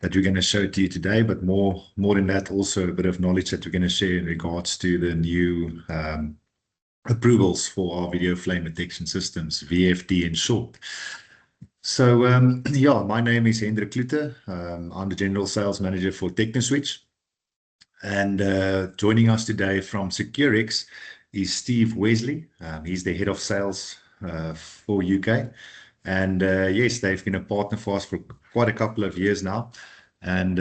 that we're going to show to you today, but more than that, also a bit of knowledge that we're going to share in regards to the new approvals for our video flame detection systems, VFD in short. So yeah, my name is Hendrik Klute. I'm the General Sales Manager for Technoswitch. And joining us today from Ciqurix is Steve Wesley. He's the Head of Sales for UK. And yes, they've been a partner for us for quite a couple of years now. And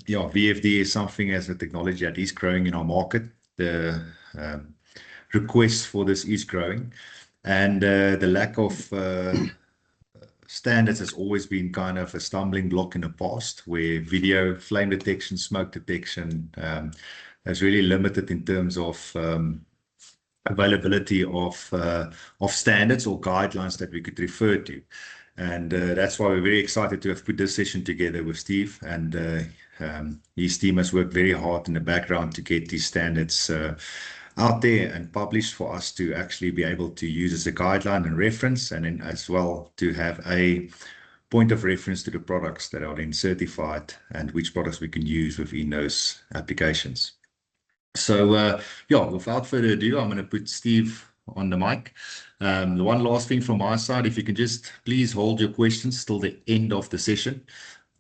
yeah, VFD is something as a technology that is growing in our market. The request for this is growing. And the lack of standards has always been kind of a stumbling block in the past, where video flame detection, smoke detection has really limited in terms of availability of standards or guidelines that we could refer to. And that's why we're very excited to have put this session together with Steve, and his team has worked very hard in the background to get these standards out there and published for us to actually be able to use as a guideline and reference, and then as well to have a point of reference to the products that are then certified and which products we can use within those applications. So yeah, without further ado, I'm going to put Steve on the mic. The one last thing from my side, if you can just please hold your questions till the end of the session,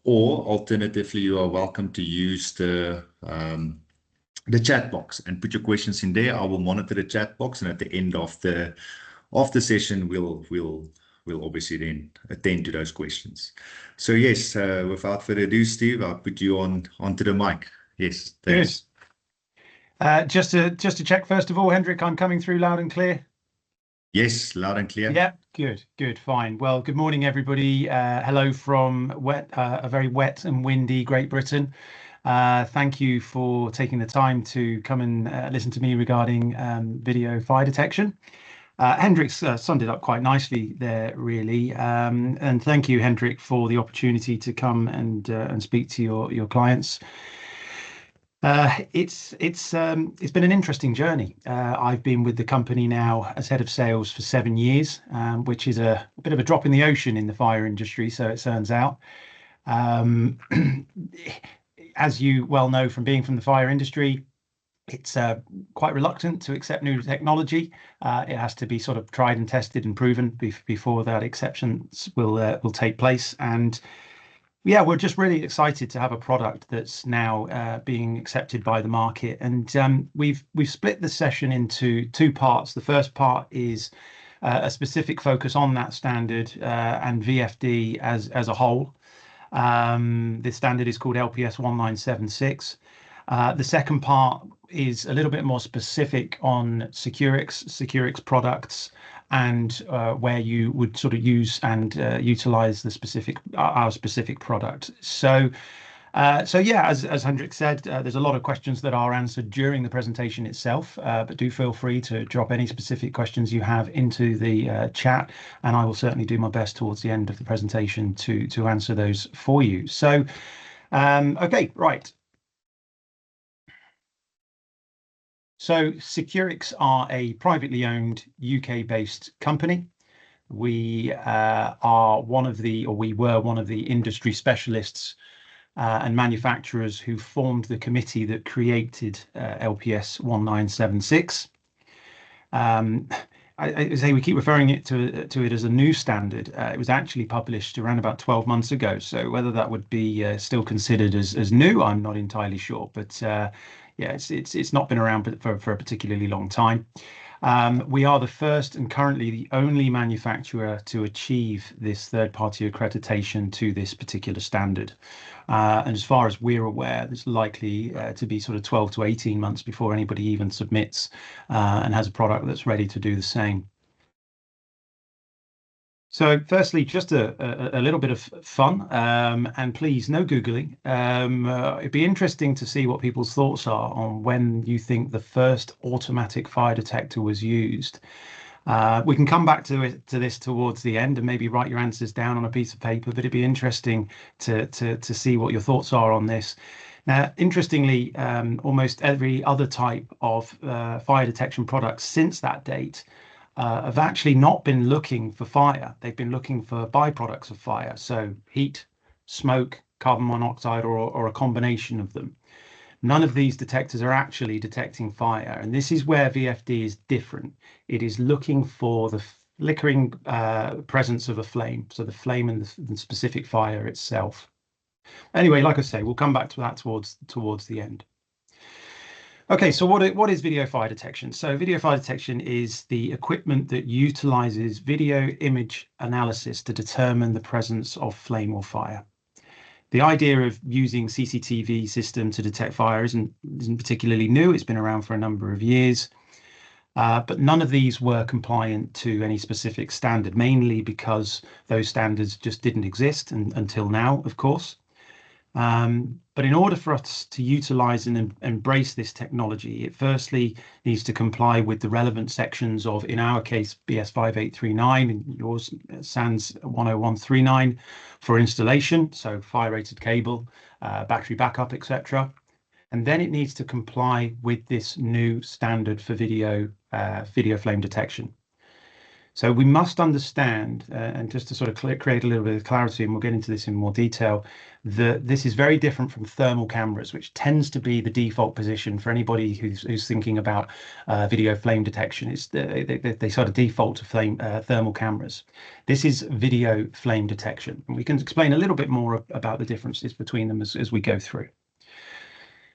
or alternatively, you are welcome to use the chat box and put your questions in there. I will monitor the chat box, and at the end of the session, we'll obviously then attend to those questions. So yes, without further ado, Steve, I'll put you onto the mic. Yes, thanks. Just to check, first of all, Hendrik, I'm coming through loud and clear. Yes, loud and clear. Yeah, good, fine. Well, good morning, everybody. Hello from a very wet and windy Great Britain. Thank you for taking the time to come and listen to me regarding video fire detection. Hendrik's summed it up quite nicely there, really. And thank you, Hendrik, for the opportunity to come and speak to your clients. It's been an interesting journey. I've been with the company now as head of sales for 7 years, which is a bit of a drop in the ocean in the fire industry, so it turns out. As you well know from being from the fire industry, it's quite reluctant to accept new technology. It has to be sort of tried and tested and proven before that acceptance will take place. And yeah, we're just really excited to have a product that's now being accepted by the market. And we've split the session into two parts. The first part is a specific focus on that standard and VFD as a whole. This standard is called LPS1976. The second part is a little bit more specific on Ciqurix products, and where you would sort of use and utilize the our specific product. So yeah, as Hendrik said, there's a lot of questions that are answered during the presentation itself, but do feel free to drop any specific questions you have into the chat, and I will certainly do my best towards the end of the presentation to answer those for you. So, okay, right. So Ciqurix are a privately owned UK-based company. We are we were one of the industry specialists and manufacturers who formed the committee that created LPS 1976. I say we keep referring to it as a new standard. It was actually published around about 12 months ago. So whether that would be still considered as new, I'm not entirely sure. But yeah, it's not been around for a particularly long time. We are the first and currently the only manufacturer to achieve this third-party accreditation to this particular standard. And as far as we're aware, there's likely to be sort of 12 to 18 months before anybody even submits and has a product that's ready to do the same. So firstly, just a little bit of fun, and please, no Googling. It'd be interesting to see what people's thoughts are on when you think the first automatic fire detector was used. We can come back to this towards the end and maybe write your answers down on a piece of paper, but it'd be interesting to see what your thoughts are on this. Now, interestingly, almost every other type of fire detection product since that date have actually not been looking for fire. They've been looking for byproducts of fire. So heat, smoke, carbon monoxide, or a combination of them. None of these detectors are actually detecting fire, and this is where VFD is different. It is looking for the flickering presence of a flame, so the flame and the specific fire itself. Anyway, like I say, we'll come back to that towards the end. Okay, so what is video fire detection? So video fire detection is the equipment that utilizes video image analysis to determine the presence of flame or fire. The idea of using CCTV system to detect fire isn't particularly new. It's been around for a number of years, but none of these were compliant to any specific standard, mainly because those standards just didn't exist until now, of course. But in order for us to utilize and embrace this technology, it firstly needs to comply with the relevant sections of, in our case, BS 5839, and yours, SANS 10139, for installation, so fire-rated cable, battery backup, etc. And then it needs to comply with this new standard for video flame detection. So we must understand, and just to sort of create a little bit of clarity, and we'll get into this in more detail, that this is very different from thermal cameras, which tends to be the default position for anybody who's thinking about video flame detection. It's they sort of default to thermal cameras. This is video flame detection, and we can explain a little bit more about the differences between them as we go through.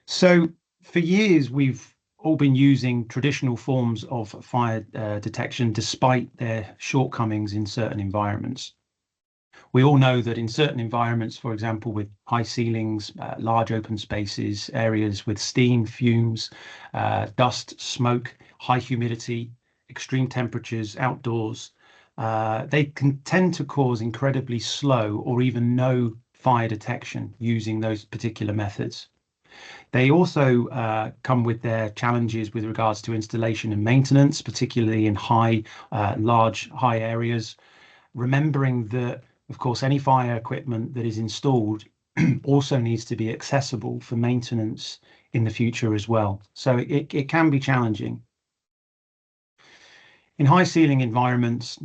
So for years, we've all been using traditional forms of fire detection despite their shortcomings in certain environments. We all know that in certain environments, for example, with high ceilings, large open spaces, areas with steam, fumes, dust, smoke, high humidity, extreme temperatures, outdoors, they can tend to cause incredibly slow or even no fire detection using those particular methods. They also come with their challenges with regards to installation and maintenance, particularly in large high areas. Remembering that, of course, any fire equipment that is installed also needs to be accessible for maintenance in the future as well. So it can be challenging. In high ceiling environments,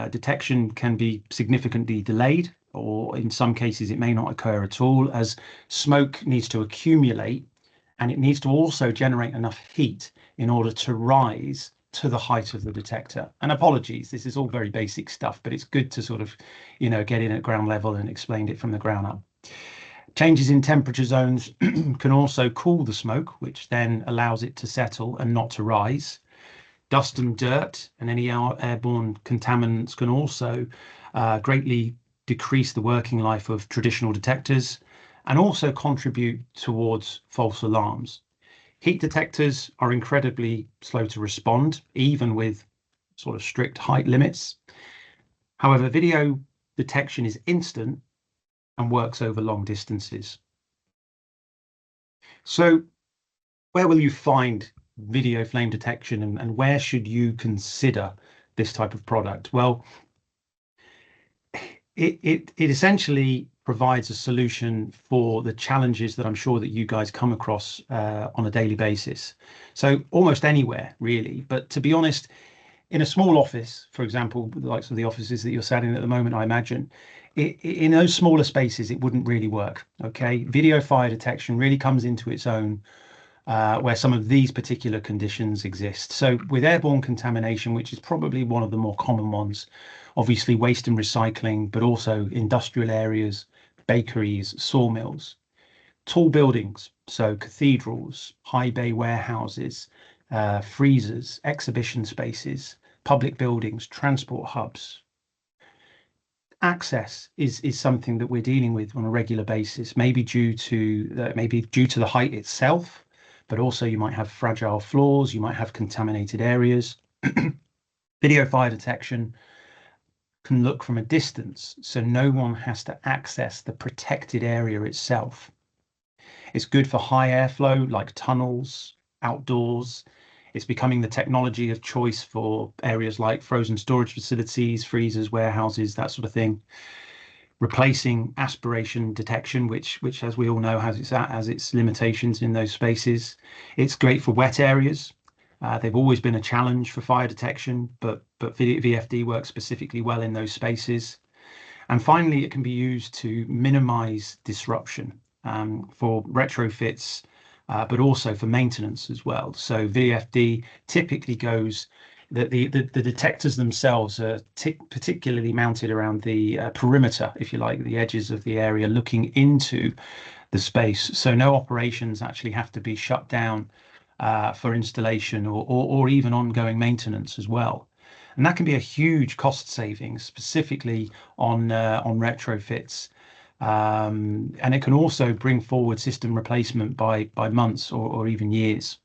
detection can be significantly delayed, or in some cases it may not occur at all, as smoke needs to accumulate, and it needs to also generate enough heat in order to rise to the height of the detector. And apologies, this is all very basic stuff, but it's good to sort of, get in at ground level and explain it from the ground up. Changes in temperature zones can also cool the smoke, which then allows it to settle and not to rise. Dust and dirt and any airborne contaminants can also greatly decrease the working life of traditional detectors and also contribute towards false alarms. Heat detectors are incredibly slow to respond, even with sort of strict height limits. However, video detection is instant and works over long distances. So where will you find video flame detection, and where should you consider this type of product? Well, it essentially provides a solution for the challenges that I'm sure that you guys come across on a daily basis. So almost anywhere, really. But to be honest, in a small office, for example, the likes of the offices that you're sat in at the moment, I imagine, in those smaller spaces, it wouldn't really work. Okay, video fire detection really comes into its own where some of these particular conditions exist. So with airborne contamination, which is probably one of the more common ones, obviously waste and recycling, but also industrial areas, bakeries, sawmills, tall buildings, so cathedrals, high bay warehouses, freezers, exhibition spaces, public buildings, transport hubs. Access is something that we're dealing with on a regular basis, maybe due to the height itself, but also you might have fragile floors, you might have contaminated areas. Video fire detection can look from a distance, so no one has to access the protected area itself. It's good for high airflow, like tunnels, outdoors. It's becoming the technology of choice for areas like frozen storage facilities, freezers, warehouses, that sort of thing. Replacing aspiration detection, which as we all know has its limitations in those spaces. It's great for wet areas. They've always been a challenge for fire detection, but VFD works specifically well in those spaces. And finally, it can be used to minimize disruption for retrofits, but also for maintenance as well. So VFD typically goes that the detectors themselves are particularly mounted around the perimeter, if you like, the edges of the area looking into the space. So no operations actually have to be shut down for installation or even ongoing maintenance as well. And that can be a huge cost saving, specifically on retrofits. And it can also bring forward system replacement by months or even years.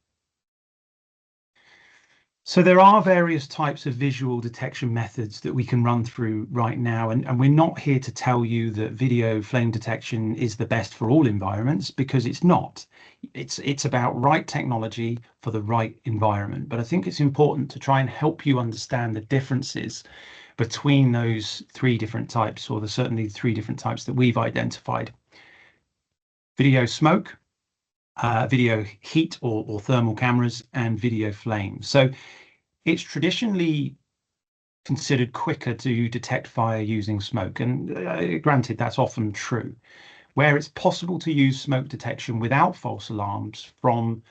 So there are various types of visual detection methods that we can run through right now, and we're not here to tell you that video flame detection is the best for all environments, because it's not. It's about right technology for the right environment. But I think it's important to try and help you understand the differences between those three different types, or certainly three different types that we've identified. Video smoke, video heat or thermal cameras, and video flame. So it's traditionally considered quicker to detect fire using smoke, and granted, that's often true. Where it's possible to use smoke detection without false alarms from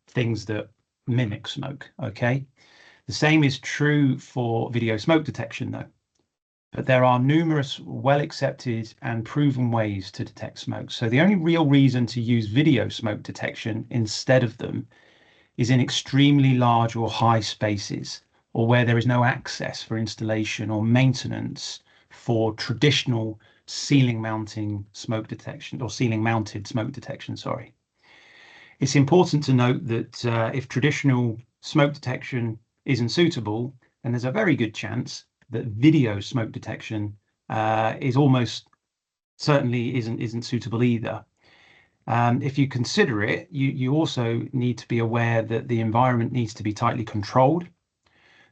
things that mimic smoke, okay? The same is true for video smoke detection, though. But there are numerous well-accepted and proven ways to detect smoke. So the only real reason to use video smoke detection instead of them is in extremely large or high spaces, or where there is no access for installation or maintenance for traditional ceiling mounting smoke detection, or ceiling mounted smoke detection, sorry. It's important to note that if traditional smoke detection isn't suitable, then there's a very good chance that video smoke detection is almost certainly isn't suitable either. If you consider it, you also need to be aware that the environment needs to be tightly controlled.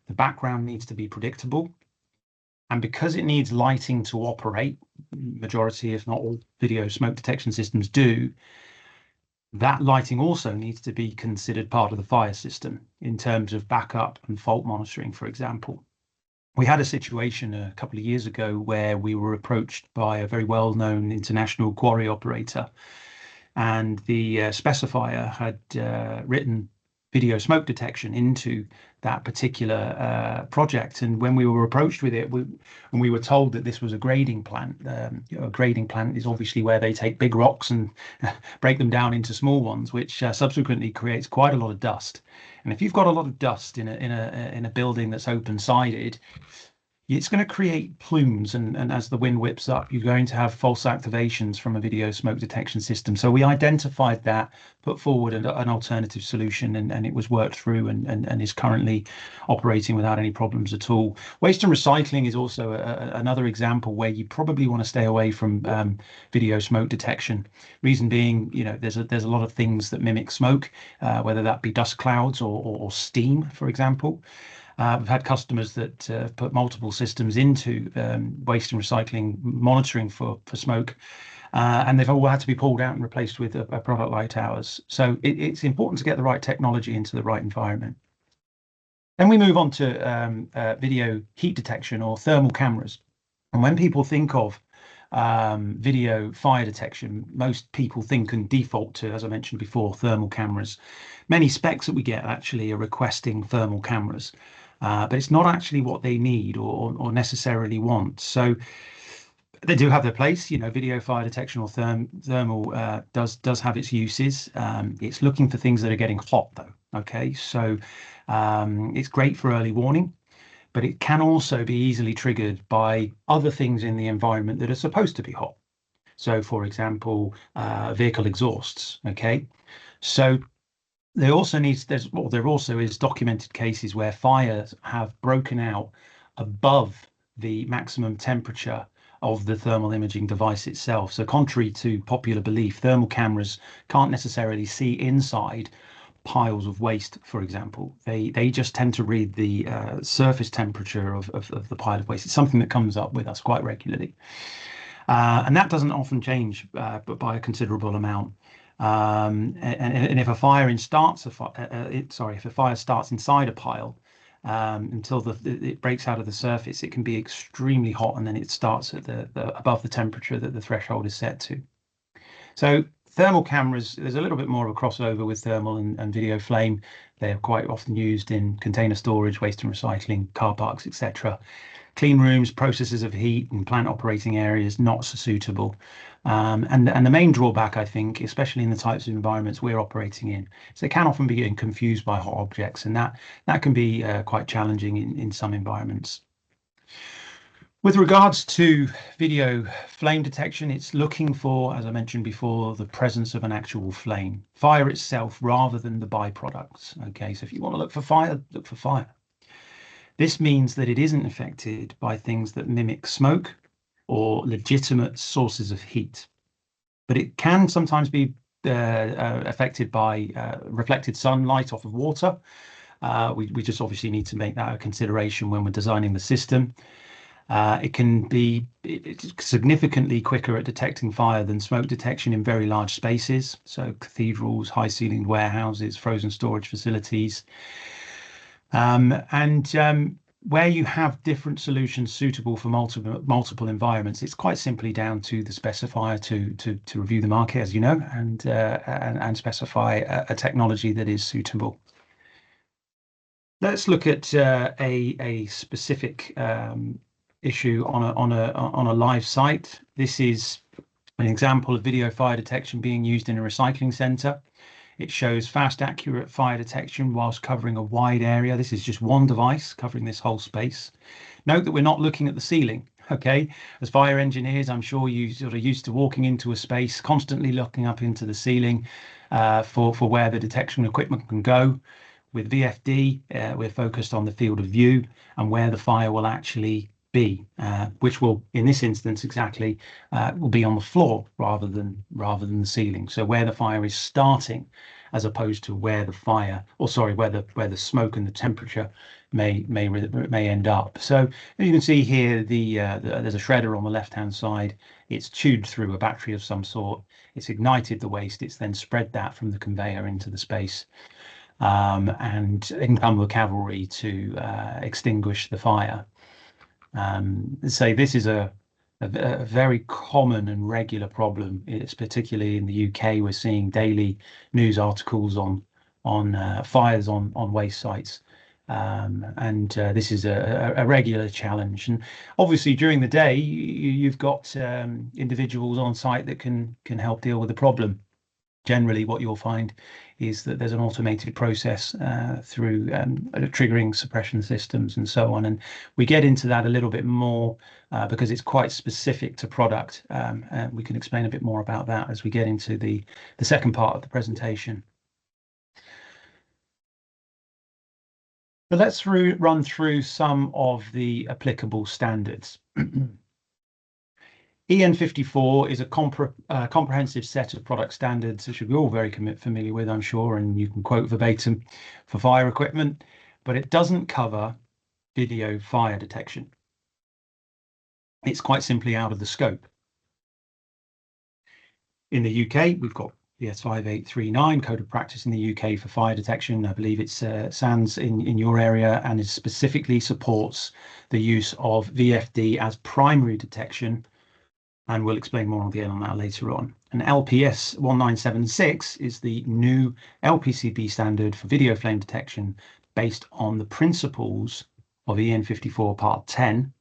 The background needs to be predictable. And because it needs lighting to operate, majority, if not all, video smoke detection systems do, that lighting also needs to be considered part of the fire system in terms of backup and fault monitoring, for example. We had a situation a couple of years ago where we were approached by a very well-known international quarry operator, and the specifier had written video smoke detection into that particular project. And when we were approached with it, we were told that this was a grading plant. A grading plant is obviously where they take big rocks and break them down into small ones, which subsequently creates quite a lot of dust. And if you've got a lot of dust in a building that's open-sided, it's going to create plumes, and as the wind whips up, you're going to have false activations from a video smoke detection system. So we identified that, put forward an alternative solution, and it was worked through and is currently operating without any problems at all. Waste and recycling is also another example where you probably want to stay away from video smoke detection. Reason being, there's a lot of things that mimic smoke, whether that be dust clouds or steam, for example. We've had customers that put multiple systems into waste and recycling monitoring for smoke, and they've all had to be pulled out and replaced with a product like ours. So it's important to get the right technology into the right environment. Then we move on to video heat detection, or thermal cameras. And when people think of video fire detection, most people think and default to, as I mentioned before, thermal cameras. Many specs that we get actually are requesting thermal cameras. But it's not actually what they need or necessarily want. So they do have their place. Video fire detection or thermal does have its uses. It's looking for things that are getting hot, though. Okay, so it's great for early warning, but it can also be easily triggered by other things in the environment that are supposed to be hot. So, for example, vehicle exhausts. Okay, so there also is documented cases where fires have broken out above the maximum temperature of the thermal imaging device itself. So contrary to popular belief, thermal cameras can't necessarily see inside piles of waste, for example. They just tend to read the surface temperature of the pile of waste. It's something that comes up with us quite regularly. And that doesn't often change, but by a considerable amount. And if a fire starts inside a pile, until it breaks out of the surface. It can be extremely hot, and then it starts at the above the temperature that the threshold is set to. So thermal cameras, there's a little bit more of a crossover with thermal and video flame. They're quite often used in container storage, waste and recycling, car parks, etc. Clean rooms, processes of heat, and plant operating areas, not so suitable. And the main drawback, I think, especially in the types of environments we're operating in, is they can often be getting confused by hot objects, and that can be quite challenging in some environments. With regards to video flame detection, it's looking for, as I mentioned before, the presence of an actual flame, fire itself rather than the byproducts. Okay, so if you want to look for fire, look for fire. This means that it isn't affected by things that mimic smoke or legitimate sources of heat, but it can sometimes be affected by reflected sunlight off of water. We just obviously need to make that a consideration when we're designing the system. It can be significantly quicker at detecting fire than smoke detection in very large spaces, so cathedrals, high-ceilinged warehouses, frozen storage facilities. Where you have different solutions suitable for multiple environments, it's quite simply down to the specifier to review the market, as you know, and specify a technology that is suitable. Let's look at a specific issue on a live site. This is an example of video fire detection being used in a recycling center. It shows fast, accurate fire detection whilst covering a wide area. This is just one device covering this whole space. Note that we're not looking at the ceiling, okay? As fire engineers, I'm sure you sort of used to walking into a space, constantly looking up into the ceiling for where the detection equipment can go. With VFD, we're focused on the field of view and where the fire will actually be, which will, in this instance exactly, will be on the floor rather than the ceiling. So where the fire is starting, as opposed to where the fire, or sorry, where the smoke and the temperature may end up. So as you can see here, there's a shredder on the left-hand side. It's tubed through a battery of some sort. It's ignited the waste. It's then spread that from the conveyor into the space. And in come the cavalry to extinguish the fire. So this is a very common and regular problem. It's particularly in the UK. We're seeing daily news articles on fires on waste sites, and this is a regular challenge. And obviously, during the day, you've got individuals on site that can help deal with the problem. Generally, what you'll find is that there's an automated process through triggering suppression systems and so on. And we get into that a little bit more because it's quite specific to product. And we can explain a bit more about that as we get into the second part of the presentation. But let's run through some of the applicable standards. EN54 is a comprehensive set of product standards, which you're all very familiar with, I'm sure, and you can quote verbatim for fire equipment, but it doesn't cover video fire detection. It's quite simply out of the scope. In the UK, we've got BS 5839, Code of Practice in the UK for fire detection. I believe it's SANS in your area, and it specifically supports the use of VFD as primary detection. And we'll explain more on that later on. And LPS1976 is the new LPCB standard for video flame detection based on the principles of EN54 Part 10.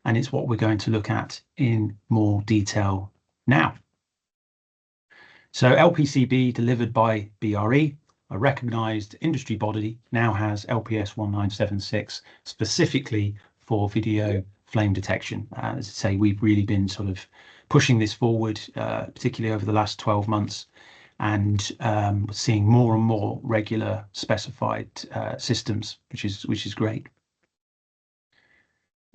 And it's what we're going to look at in more detail now. So LPCB, delivered by BRE, a recognized industry body, now has LPS1976 specifically for video flame detection. As I say, we've really been sort of pushing this forward, particularly over the last 12 months, and seeing more and more regular specified systems, which is great.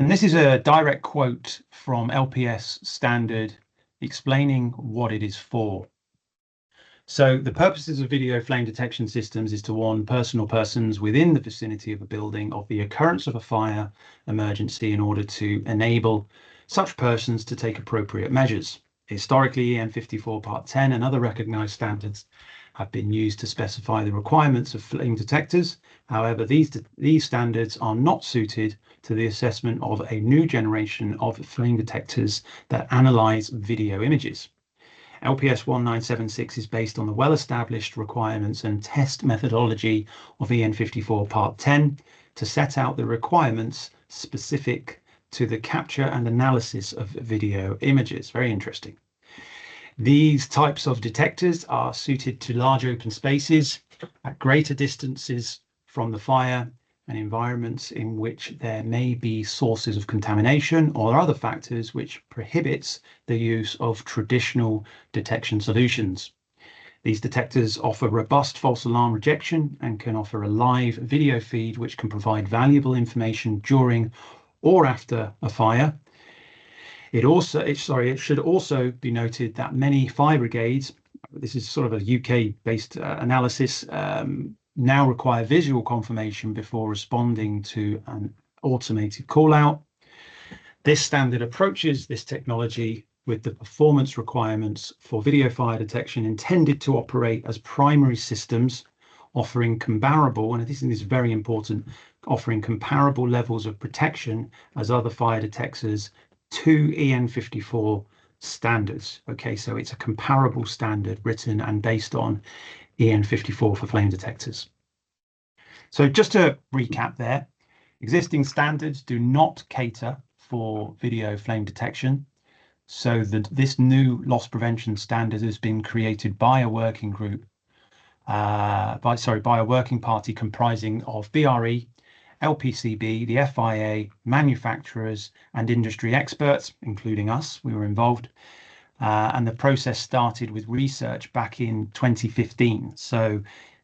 And this is a direct quote from LPS standard explaining what it is for. So the purposes of video flame detection systems is to warn person or persons within the vicinity of a building of the occurrence of a fire emergency in order to enable such persons to take appropriate measures. Historically, EN54 Part 10 and other recognized standards have been used to specify the requirements of flame detectors. However, these standards are not suited to the assessment of a new generation of flame detectors that analyze video images. LPS1976 is based on the well-established requirements and test methodology of EN54 Part 10 to set out the requirements specific to the capture and analysis of video images. Very interesting. These types of detectors are suited to large open spaces at greater distances from the fire and environments in which there may be sources of contamination or other factors which prohibits the use of traditional detection solutions. These detectors offer robust false alarm rejection and can offer a live video feed which can provide valuable information during or after a fire. It should also be noted that many fire brigades, this is sort of a UK-based analysis, now require visual confirmation before responding to an automated call out. This standard approaches this technology with the performance requirements for video fire detection intended to operate as primary systems, offering comparable, and this is very important, offering comparable levels of protection as other fire detectors to EN54 standards. Okay, so it's a comparable standard written and based on EN54 for flame detectors. So just to recap there, existing standards do not cater for video flame detection. So this new loss prevention standard has been created by a working group, by a working party comprising of BRE, LPCB, the FIA, manufacturers and industry experts, including us. We were involved. And the process started with research back in 2015. So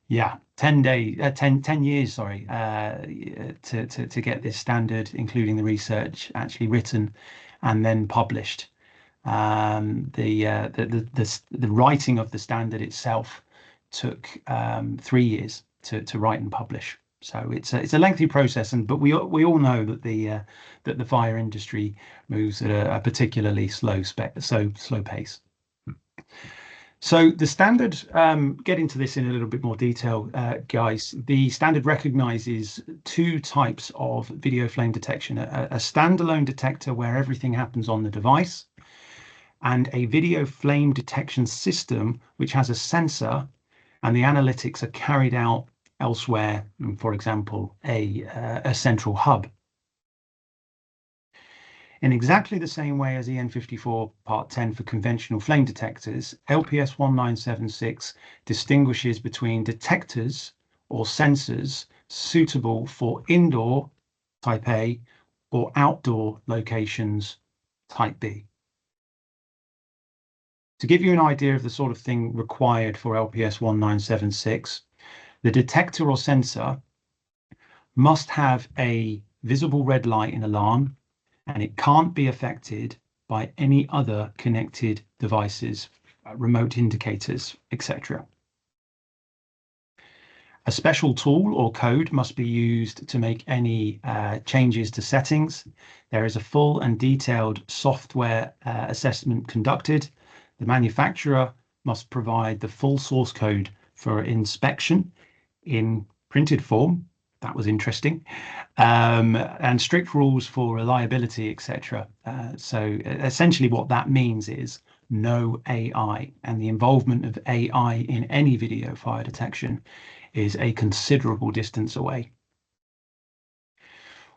yeah, 10 years, sorry, to get this standard, including the research, actually written and then published. The writing of the standard itself took 3 years to write and publish. So it's a lengthy process, but we all know that the fire industry moves at a particularly slow pace. So the standard, get into this in a little bit more detail, guys. The standard recognizes two types of video flame detection: a standalone detector where everything happens on the device, and a video flame detection system which has a sensor and the analytics are carried out elsewhere, for example, a central hub. In exactly the same way as EN54 Part 10 for conventional flame detectors, LPS1976 distinguishes between detectors or sensors suitable for indoor type A or outdoor locations type B. To give you an idea of the sort of thing required for LPS1976, the detector or sensor must have a visible red light in alarm, and it can't be affected by any other connected devices, remote indicators, etc. A special tool or code must be used to make any changes to settings. There is a full and detailed software assessment conducted. The manufacturer must provide the full source code for inspection in printed form. That was interesting, and strict rules for reliability, etc. So essentially what that means is no AI, and the involvement of AI in any video fire detection is a considerable distance away.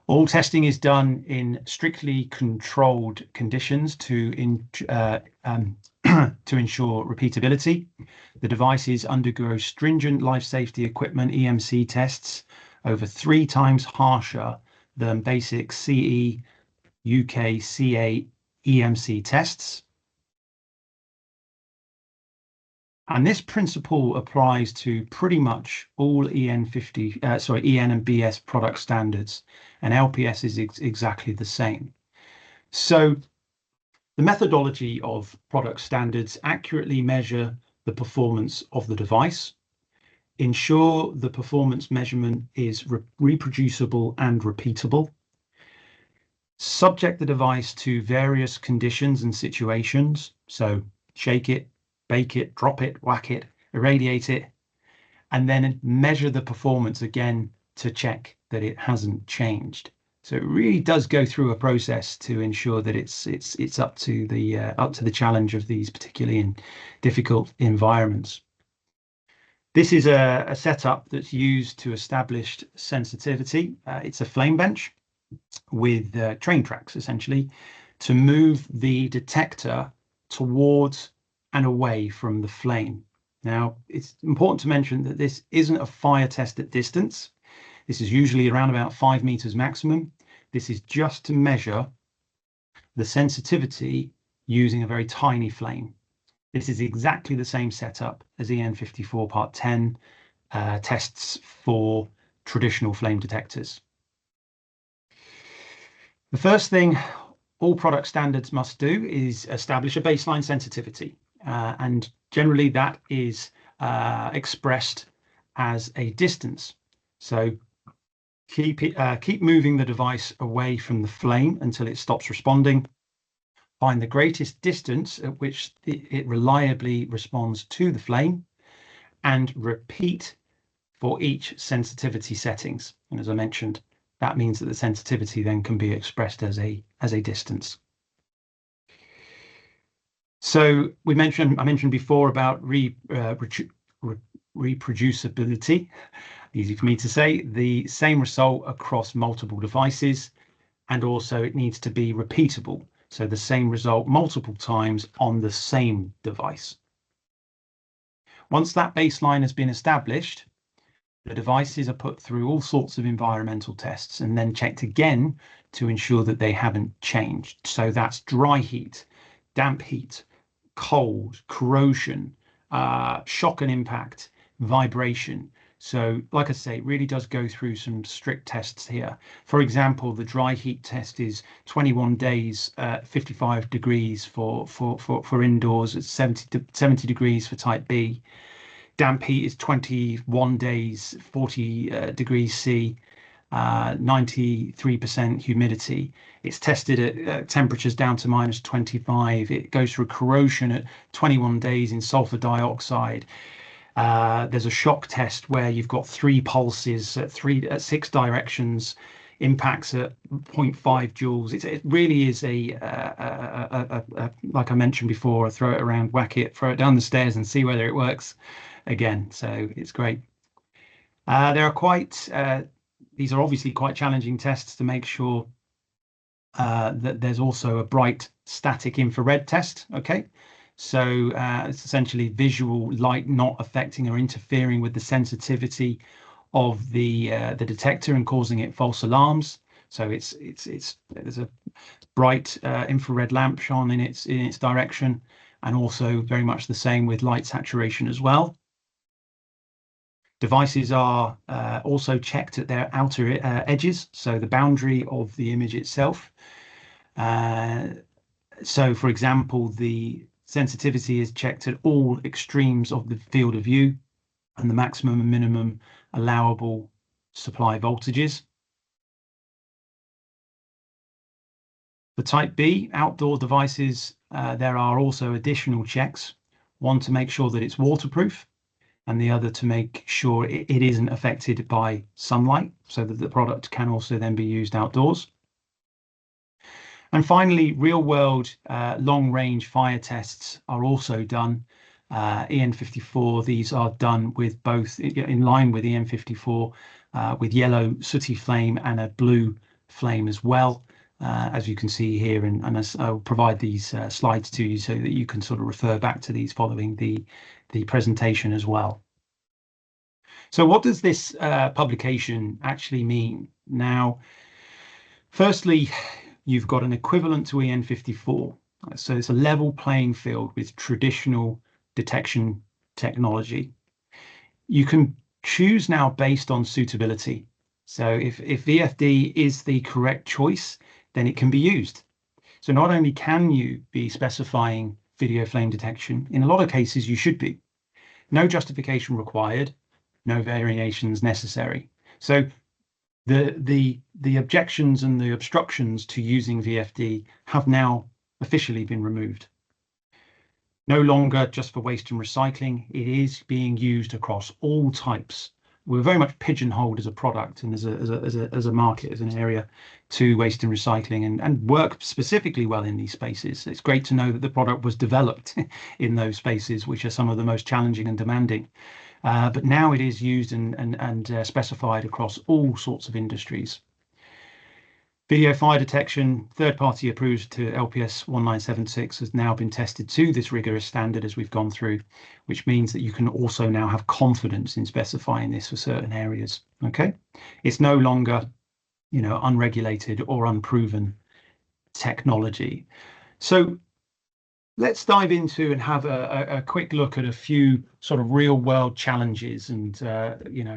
All testing is done in strictly controlled conditions to ensure repeatability. The devices undergo stringent life safety equipment EMC tests over 3 times harsher than basic CE, UK, CA EMC tests. And this principle applies to pretty much all EN and BS product standards, and LPS is exactly the same. So the methodology of product standards accurately measure the performance of the device, ensure the performance measurement is reproducible and repeatable, subject the device to various conditions and situations, so shake it, bake it, drop it, whack it, irradiate it, and then measure the performance again to check that it hasn't changed. So it really does go through a process to ensure that it's up to the challenge of these particularly difficult environments. This is a setup that's used to establish sensitivity. It's a flame bench with train tracks, essentially, to move the detector towards and away from the flame. Now, it's important to mention that this isn't a fire test at distance. This is usually around about 5 meters maximum. This is just to measure the sensitivity using a very tiny flame. This is exactly the same setup as EN54 Part 10 tests for traditional flame detectors. The first thing all product standards must do is establish a baseline sensitivity, and generally that is expressed as a distance. So keep moving the device away from the flame until it stops responding. Find the greatest distance at which it reliably responds to the flame, and repeat for each sensitivity settings. And as I mentioned, that means that the sensitivity then can be expressed as a distance. So I mentioned before about reproducibility. Easy for me to say. The same result across multiple devices, and also it needs to be repeatable. So the same result multiple times on the same device. Once that baseline has been established, the devices are put through all sorts of environmental tests and then checked again to ensure that they haven't changed. So that's dry heat, damp heat, cold, corrosion, shock and impact, vibration. So like I say, it really does go through some strict tests here. For example, the dry heat test is 21 days, 55 degrees for indoors, it's 70 degrees for type B. Damp heat is 21 days, 40 degrees C, 93% humidity. It's tested at temperatures down to -25. It goes through corrosion at 21 days in sulfur dioxide. There's a shock test where you've got 3 pulses at 6 directions, impacts at 0.5 joules. It really is like I mentioned before, throw it around, whack it, throw it down the stairs and see whether it works again. So it's great. These are obviously quite challenging tests to make sure that there's also a bright static infrared test. Okay, so it's essentially visual light not affecting or interfering with the sensitivity of the detector and causing it false alarms. So there's a bright infrared lamp shone in its direction, and also very much the same with light saturation as well. Devices are also checked at their outer edges, so the boundary of the image itself. So, for example, the sensitivity is checked at all extremes of the field of view and the maximum and minimum allowable supply voltages. For type B outdoor devices, there are also additional checks, one to make sure that it's waterproof, and the other to make sure it isn't affected by sunlight, so that the product can also then be used outdoors. And finally, real-world long-range fire tests are also done. EN54, these are done with both, in line with EN54, with yellow sooty flame and a blue flame as well, as you can see here. And as I'll provide these slides to you so that you can sort of refer back to these following the presentation as well. So what does this publication actually mean? Now, firstly, you've got an equivalent to EN54. So it's a level playing field with traditional detection technology. You can choose now based on suitability. So if VFD is the correct choice, then it can be used. So not only can you be specifying video flame detection, in a lot of cases you should be. No justification required, no variations necessary. So the objections and the obstructions to using VFD have now officially been removed. No longer just for waste and recycling, it is being used across all types. We're very much pigeonholed as a product and as a market, as an area, to waste and recycling, and work specifically well in these spaces. It's great to know that the product was developed in those spaces, which are some of the most challenging and demanding. But now it is used and specified across all sorts of industries. Video fire detection, third-party approved to LPS1976, has now been tested to this rigorous standard as we've gone through, which means that you can also now have confidence in specifying this for certain areas. Okay, it's no longer, unregulated or unproven technology. So let's dive into and have a quick look at a few sort of real world challenges and,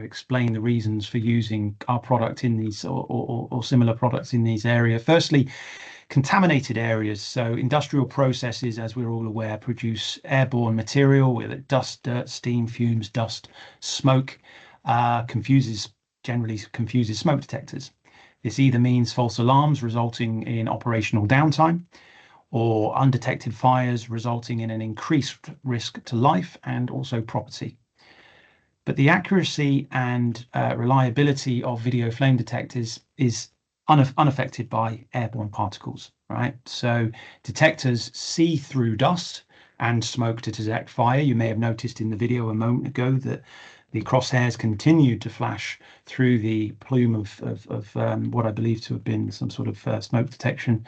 explain the reasons for using our product in these or similar products in these areas. Firstly, contaminated areas. So industrial processes, as we're all aware, produce airborne material with dust, dirt, steam, fumes, dust, smoke, generally confuses smoke detectors. This either means false alarms resulting in operational downtime, or undetected fires resulting in an increased risk to life and also property. But the accuracy and reliability of video flame detectors is unaffected by airborne particles, right? So detectors see through dust and smoke to detect fire. You may have noticed in the video a moment ago that the crosshairs continued to flash through the plume of what I believe to have been some sort of smoke detection.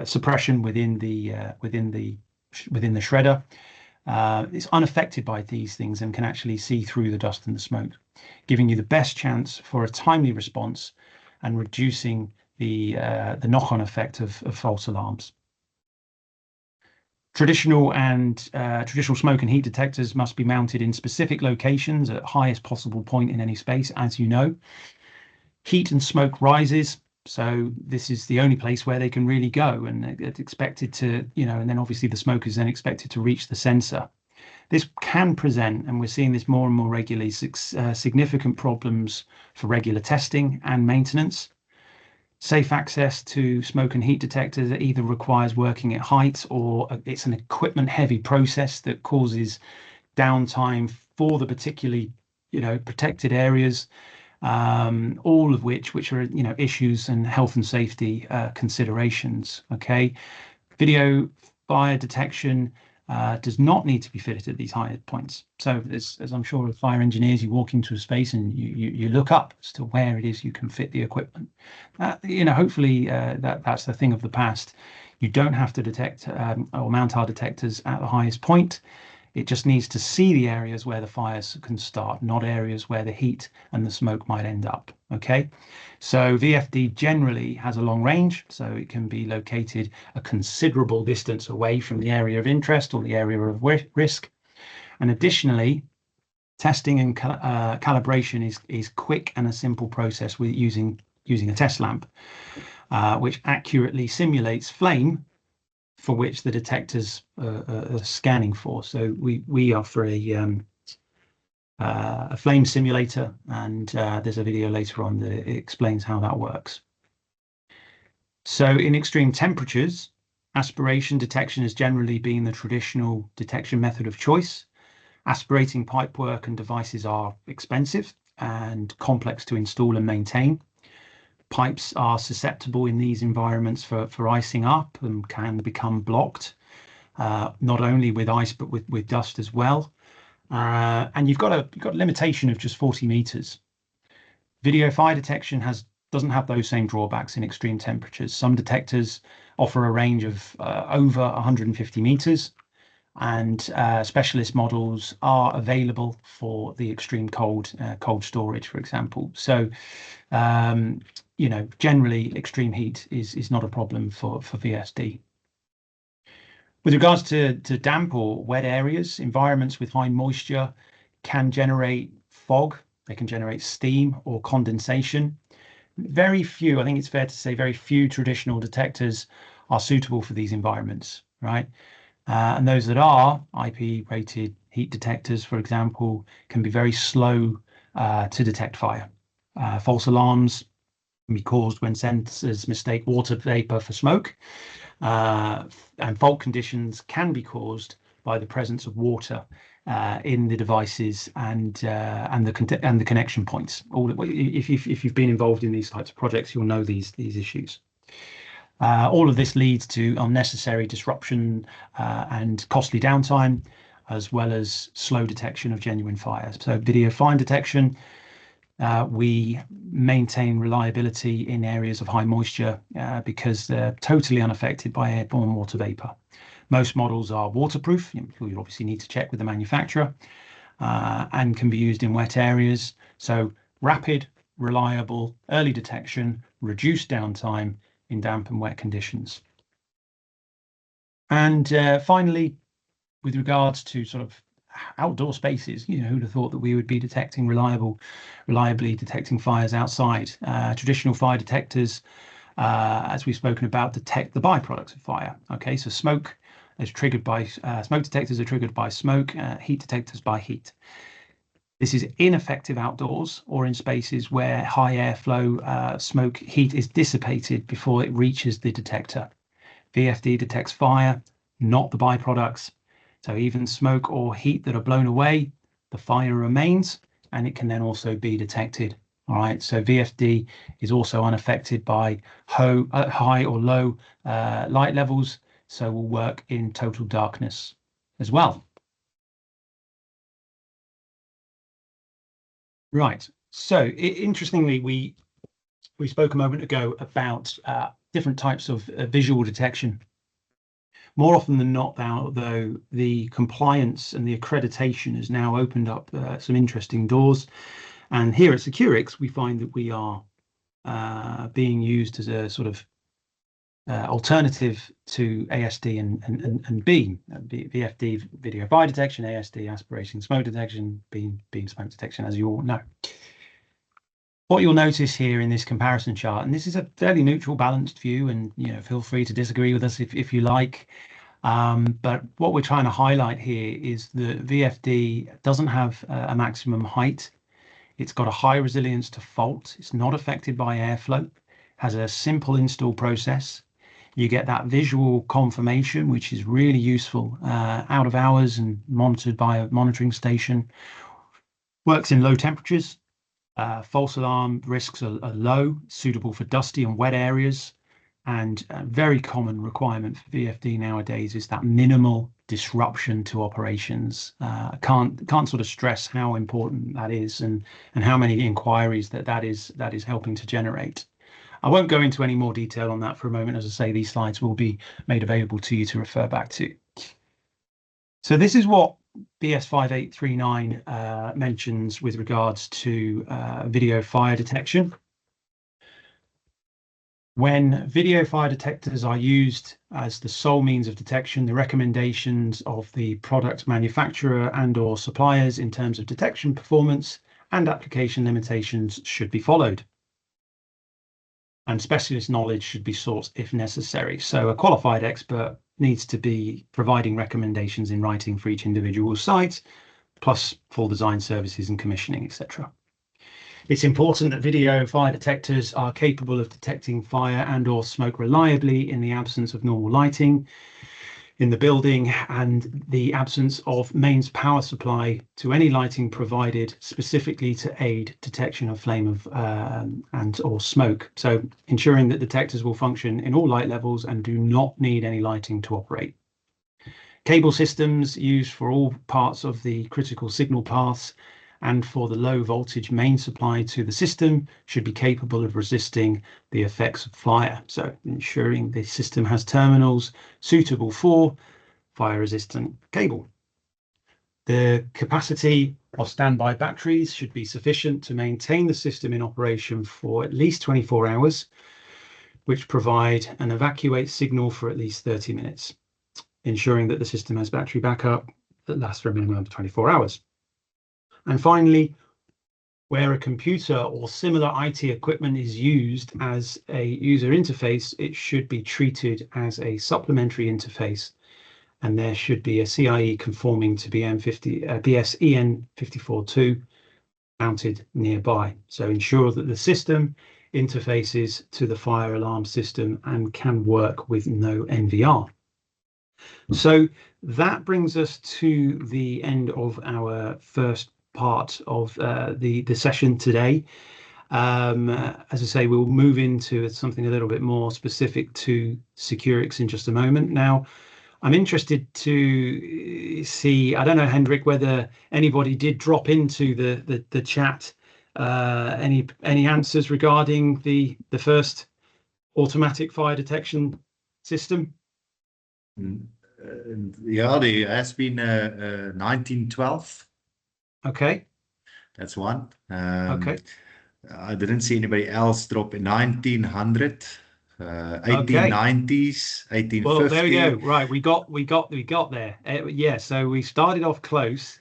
Suppression within the shredder. It's unaffected by these things and can actually see through the dust and the smoke, giving you the best chance for a timely response and reducing the knock-on effect of false alarms. Traditional smoke and heat detectors must be mounted in specific locations at highest possible point in any space, as you know. Heat and smoke rises, so this is the only place where they can really go, and it's expected to, and then obviously the smoke is then expected to reach the sensor. This can present, and we're seeing this more and more regularly, significant problems for regular testing and maintenance. Safe access to smoke and heat detectors either requires working at height, or it's an equipment heavy process that causes downtime for the particularly, protected areas. All of which are issues and health and safety considerations. Okay, video fire detection does not need to be fitted at these higher points. So as I'm sure as fire engineers, you walk into a space and you look up as to where it is you can fit the equipment. Hopefully that's the thing of the past. You don't have to detect or mount our detectors at the highest point. It just needs to see the areas where the fires can start, not areas where the heat and the smoke might end up. Okay, so VFD generally has a long range, so it can be located a considerable distance away from the area of interest or the area of risk. And additionally, testing and calibration is quick and a simple process with using a test lamp, which accurately simulates flame for which the detectors are scanning for. So we offer a flame simulator, and there's a video later on that explains how that works. So in extreme temperatures, aspiration detection has generally been the traditional detection method of choice. Aspirating pipework and devices are expensive and complex to install and maintain. Pipes are susceptible in these environments for icing up and can become blocked, not only with ice but with dust as well. And you've got a limitation of just 40 meters. Video fire detection doesn't have those same drawbacks in extreme temperatures. Some detectors offer a range of over 150 meters, and specialist models are available for the extreme cold storage, for example. So generally extreme heat is not a problem for VFD. With regards to damp or wet areas, environments with high moisture can generate fog, they can generate steam or condensation. Very few, I think it's fair to say, very few traditional detectors are suitable for these environments, right? And those that are IP-rated heat detectors, for example, can be very slow to detect fire. False alarms can be caused when sensors mistake water vapor for smoke. and fault conditions can be caused by the presence of water in the devices and the connection points. If you've been involved in these types of projects, you'll know these issues. All of this leads to unnecessary disruption and costly downtime, as well as slow detection of genuine fires. So video fire detection, we maintain reliability in areas of high moisture because they're totally unaffected by airborne water vapor. Most models are waterproof. You obviously need to check with the manufacturer, and can be used in wet areas. So rapid, reliable, early detection, reduced downtime in damp and wet conditions. And finally, with regards to sort of outdoor spaces, who'd have thought that we would be detecting reliably detecting fires outside? Traditional fire detectors, as we've spoken about, detect the byproducts of fire. Okay, so smoke is triggered by smoke detectors are triggered by smoke, heat detectors by heat. This is ineffective outdoors or in spaces where high airflow smoke heat is dissipated before it reaches the detector. VFD detects fire, not the byproducts. So even smoke or heat that are blown away, the fire remains, and it can then also be detected. All right, so VFD is also unaffected by high or low light levels, so will work in total darkness as well. Right, so interestingly, we spoke a moment ago about different types of visual detection. More often than not, though, the compliance and the accreditation has now opened up some interesting doors. And here at Ciqurix, we find that we are being used as a sort of alternative to ASD and BEAM, VFD, video fire detection, ASD, aspiration smoke detection, BEAM smoke detection, as you all know. What you'll notice here in this comparison chart, and this is a fairly neutral, balanced view, and feel free to disagree with us if you like. But what we're trying to highlight here is that VFD doesn't have a maximum height. It's got a high resilience to fault. It's not affected by airflow. Has a simple install process. You get that visual confirmation, which is really useful out of hours and monitored by a monitoring station. Works in low temperatures. False alarm risks are low, suitable for dusty and wet areas. And a very common requirement for VFD nowadays is that minimal disruption to operations. Can't sort of stress how important that is, and how many inquiries that is helping to generate. I won't go into any more detail on that for a moment. As I say, these slides will be made available to you to refer back to. So this is what BS5839 mentions with regards to video fire detection. When video fire detectors are used as the sole means of detection, the recommendations of the product manufacturer and/or suppliers in terms of detection performance and application limitations should be followed. And specialist knowledge should be sought if necessary. So a qualified expert needs to be providing recommendations in writing for each individual site, plus full design services and commissioning, etc. It's important that video fire detectors are capable of detecting fire and/or smoke reliably in the absence of normal lighting in the building and the absence of mains power supply to any lighting provided specifically to aid detection of flame of and/or smoke. So ensuring that detectors will function in all light levels and do not need any lighting to operate. Cable systems used for all parts of the critical signal paths and for the low voltage main supply to the system should be capable of resisting the effects of fire. So ensuring the system has terminals suitable for fire resistant cable. The capacity of standby batteries should be sufficient to maintain the system in operation for at least 24 hours, which provide an evacuate signal for at least 30 minutes, ensuring that the system has battery backup that lasts for a minimum of 24 hours. And finally, where a computer or similar IT equipment is used as a user interface, it should be treated as a supplementary interface, and there should be a CIE conforming to BS EN 542 mounted nearby. So ensure that the system interfaces to the fire alarm system and can work with no NVR. So that brings us to the end of our first part of the session today. As I say, we'll move into something a little bit more specific to Ciqurix in just a moment. Now, I'm interested to see, I don't know, Hendrik, whether anybody did drop into the chat any answers regarding the first automatic fire detection system. Yeah, there has been 1912. Okay. That's one. Okay. I didn't see anybody else drop in 1900, 1890s, 1850. Well, there we go. Right, we got there. Yeah, so we started off close,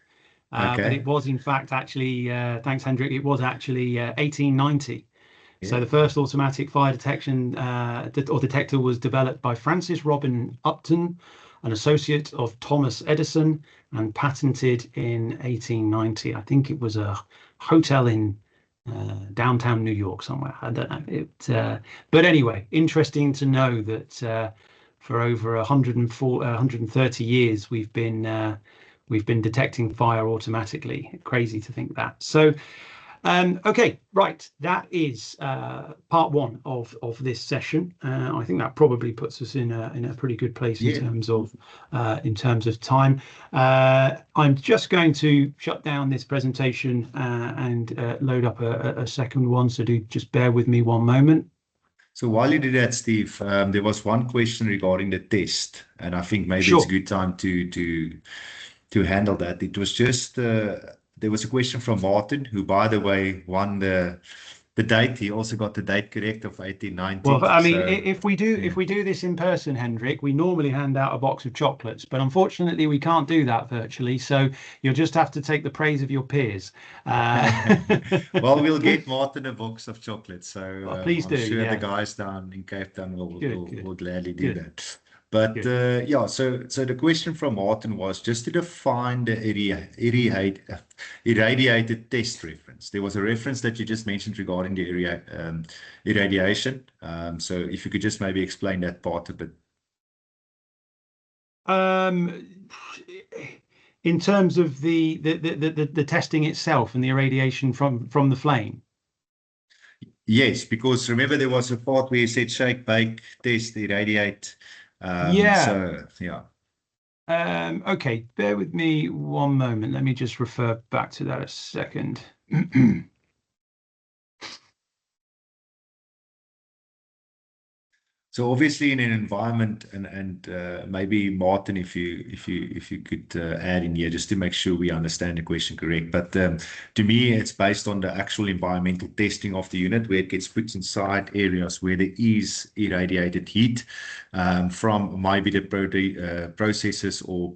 but it was in fact actually, thanks, Hendrik, it was actually 1890. Yeah. So the first automatic fire detection or detector was developed by Francis Robin Upton, an associate of Thomas Edison, and patented in 1890. I think it was a hotel in downtown New York somewhere. I don't know. But anyway, interesting to know that for over 130 years we've been detecting fire automatically. Crazy to think that. So. Okay, right. That is part one of this session. I think that probably puts us in a pretty good place in terms of time. I'm just going to shut down this presentation and load up a second one. So do just bear with me one moment. So while you do that, Steve, there was one question regarding the test, and I think maybe it's a good time to handle that. It was just. There was a question from Martin, who, by the way, won the date. He also got the date correct of 1890. Well, I mean, so, if we do this in person, Hendrik, we normally hand out a box of chocolates, but unfortunately we can't do that virtually. So you'll just have to take the praise of your peers. Well, we'll get Martin a box of chocolates. So well, please I'm do. sure Yeah. the guys down in Cape Town will gladly do that. But yeah, so the question from Martin was just to define the irradiated test reference. There was a reference that you just mentioned regarding the irradiation. So if you could just maybe explain that part a bit. In terms of the testing itself and the irradiation from the flame. Yes, because remember there was a part where you said shake, bake, test, irradiate. So, yeah. Okay, bear with me one moment. Let me just refer back to that a second. So obviously in an environment, and maybe Martin, if you could add in here just to make sure we understand the question correct. But to me, it's based on the actual environmental testing of the unit, where it gets put inside areas where there is irradiated heat from maybe the processes, or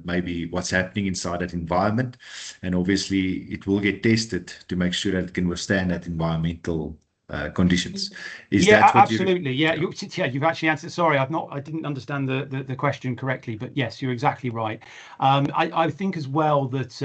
maybe what's happening inside that environment, and obviously it will get tested to make sure that it can withstand that environmental conditions. Is that what absolutely. You've actually answered. Sorry, I didn't understand the question correctly, but yes, you're exactly right. I think as well that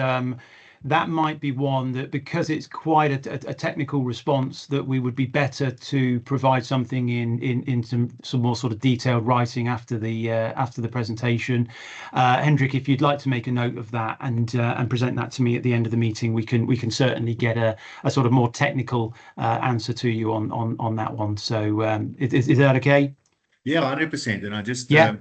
that might be one that, because it's quite a technical response, that we would be better to provide something in some more sort of detailed writing after the presentation. Hendrik, if you'd like to make a note of that and present that to me at the end of the meeting, we can certainly get a sort of more technical answer to you on that one. So is that okay? Yeah, 100%. And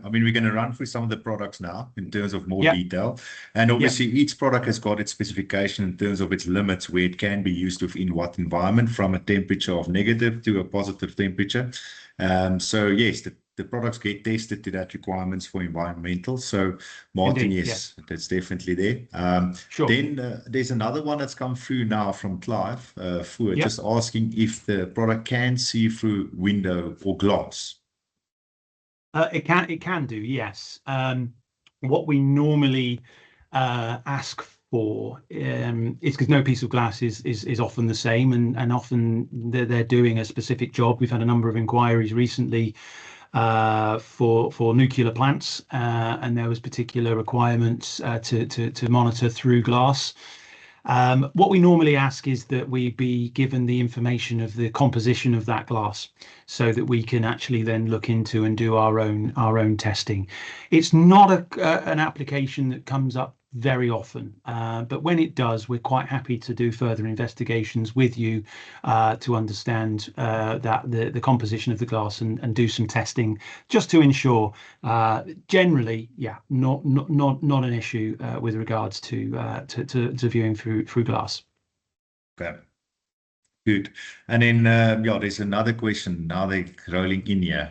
I mean, we're going to run through some of the products now in terms of more detail. And obviously each product has got its specification in terms of its limits, where it can be used within what environment, from a temperature of negative to a positive temperature. So yes, the products get tested to that requirements for environmental. So Martin, yes, that's definitely there. Sure. Then there's another one that's come through now from Clive, just asking if the product can see through window or glass. It can do, yes. What we normally ask for is, because no piece of glass is often the same, and often they're doing a specific job. We've had a number of inquiries recently for nuclear plants, and there was particular requirements to monitor through glass. What we normally ask is that we be given the information of the composition of that glass so that we can actually then look into and do our own testing. It's not an application that comes up very often, but when it does, we're quite happy to do further investigations with you to understand that the composition of the glass and do some testing just to ensure generally, yeah, not an issue with regards to viewing through glass. Okay. Good. And then, yeah, there's another question. Now they're rolling in here.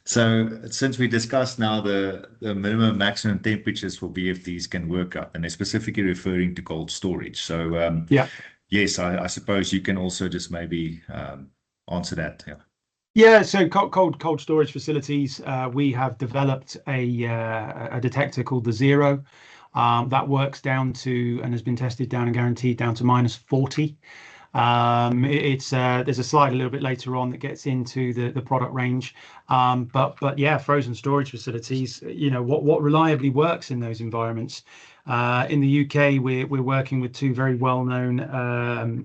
So since we discussed now the minimum maximum temperatures for VFDs can work up, and they're specifically referring to cold storage. So Yeah. yes, I suppose you can also just maybe answer that. Yeah. Yeah, so cold storage facilities, we have developed a detector called the Zero that works down to and has been tested down and guaranteed down to -40. There's a slide a little bit later on that gets into the product range, but yeah, frozen storage facilities, you know, what reliably works in those environments. In the UK, we're working with two very well-known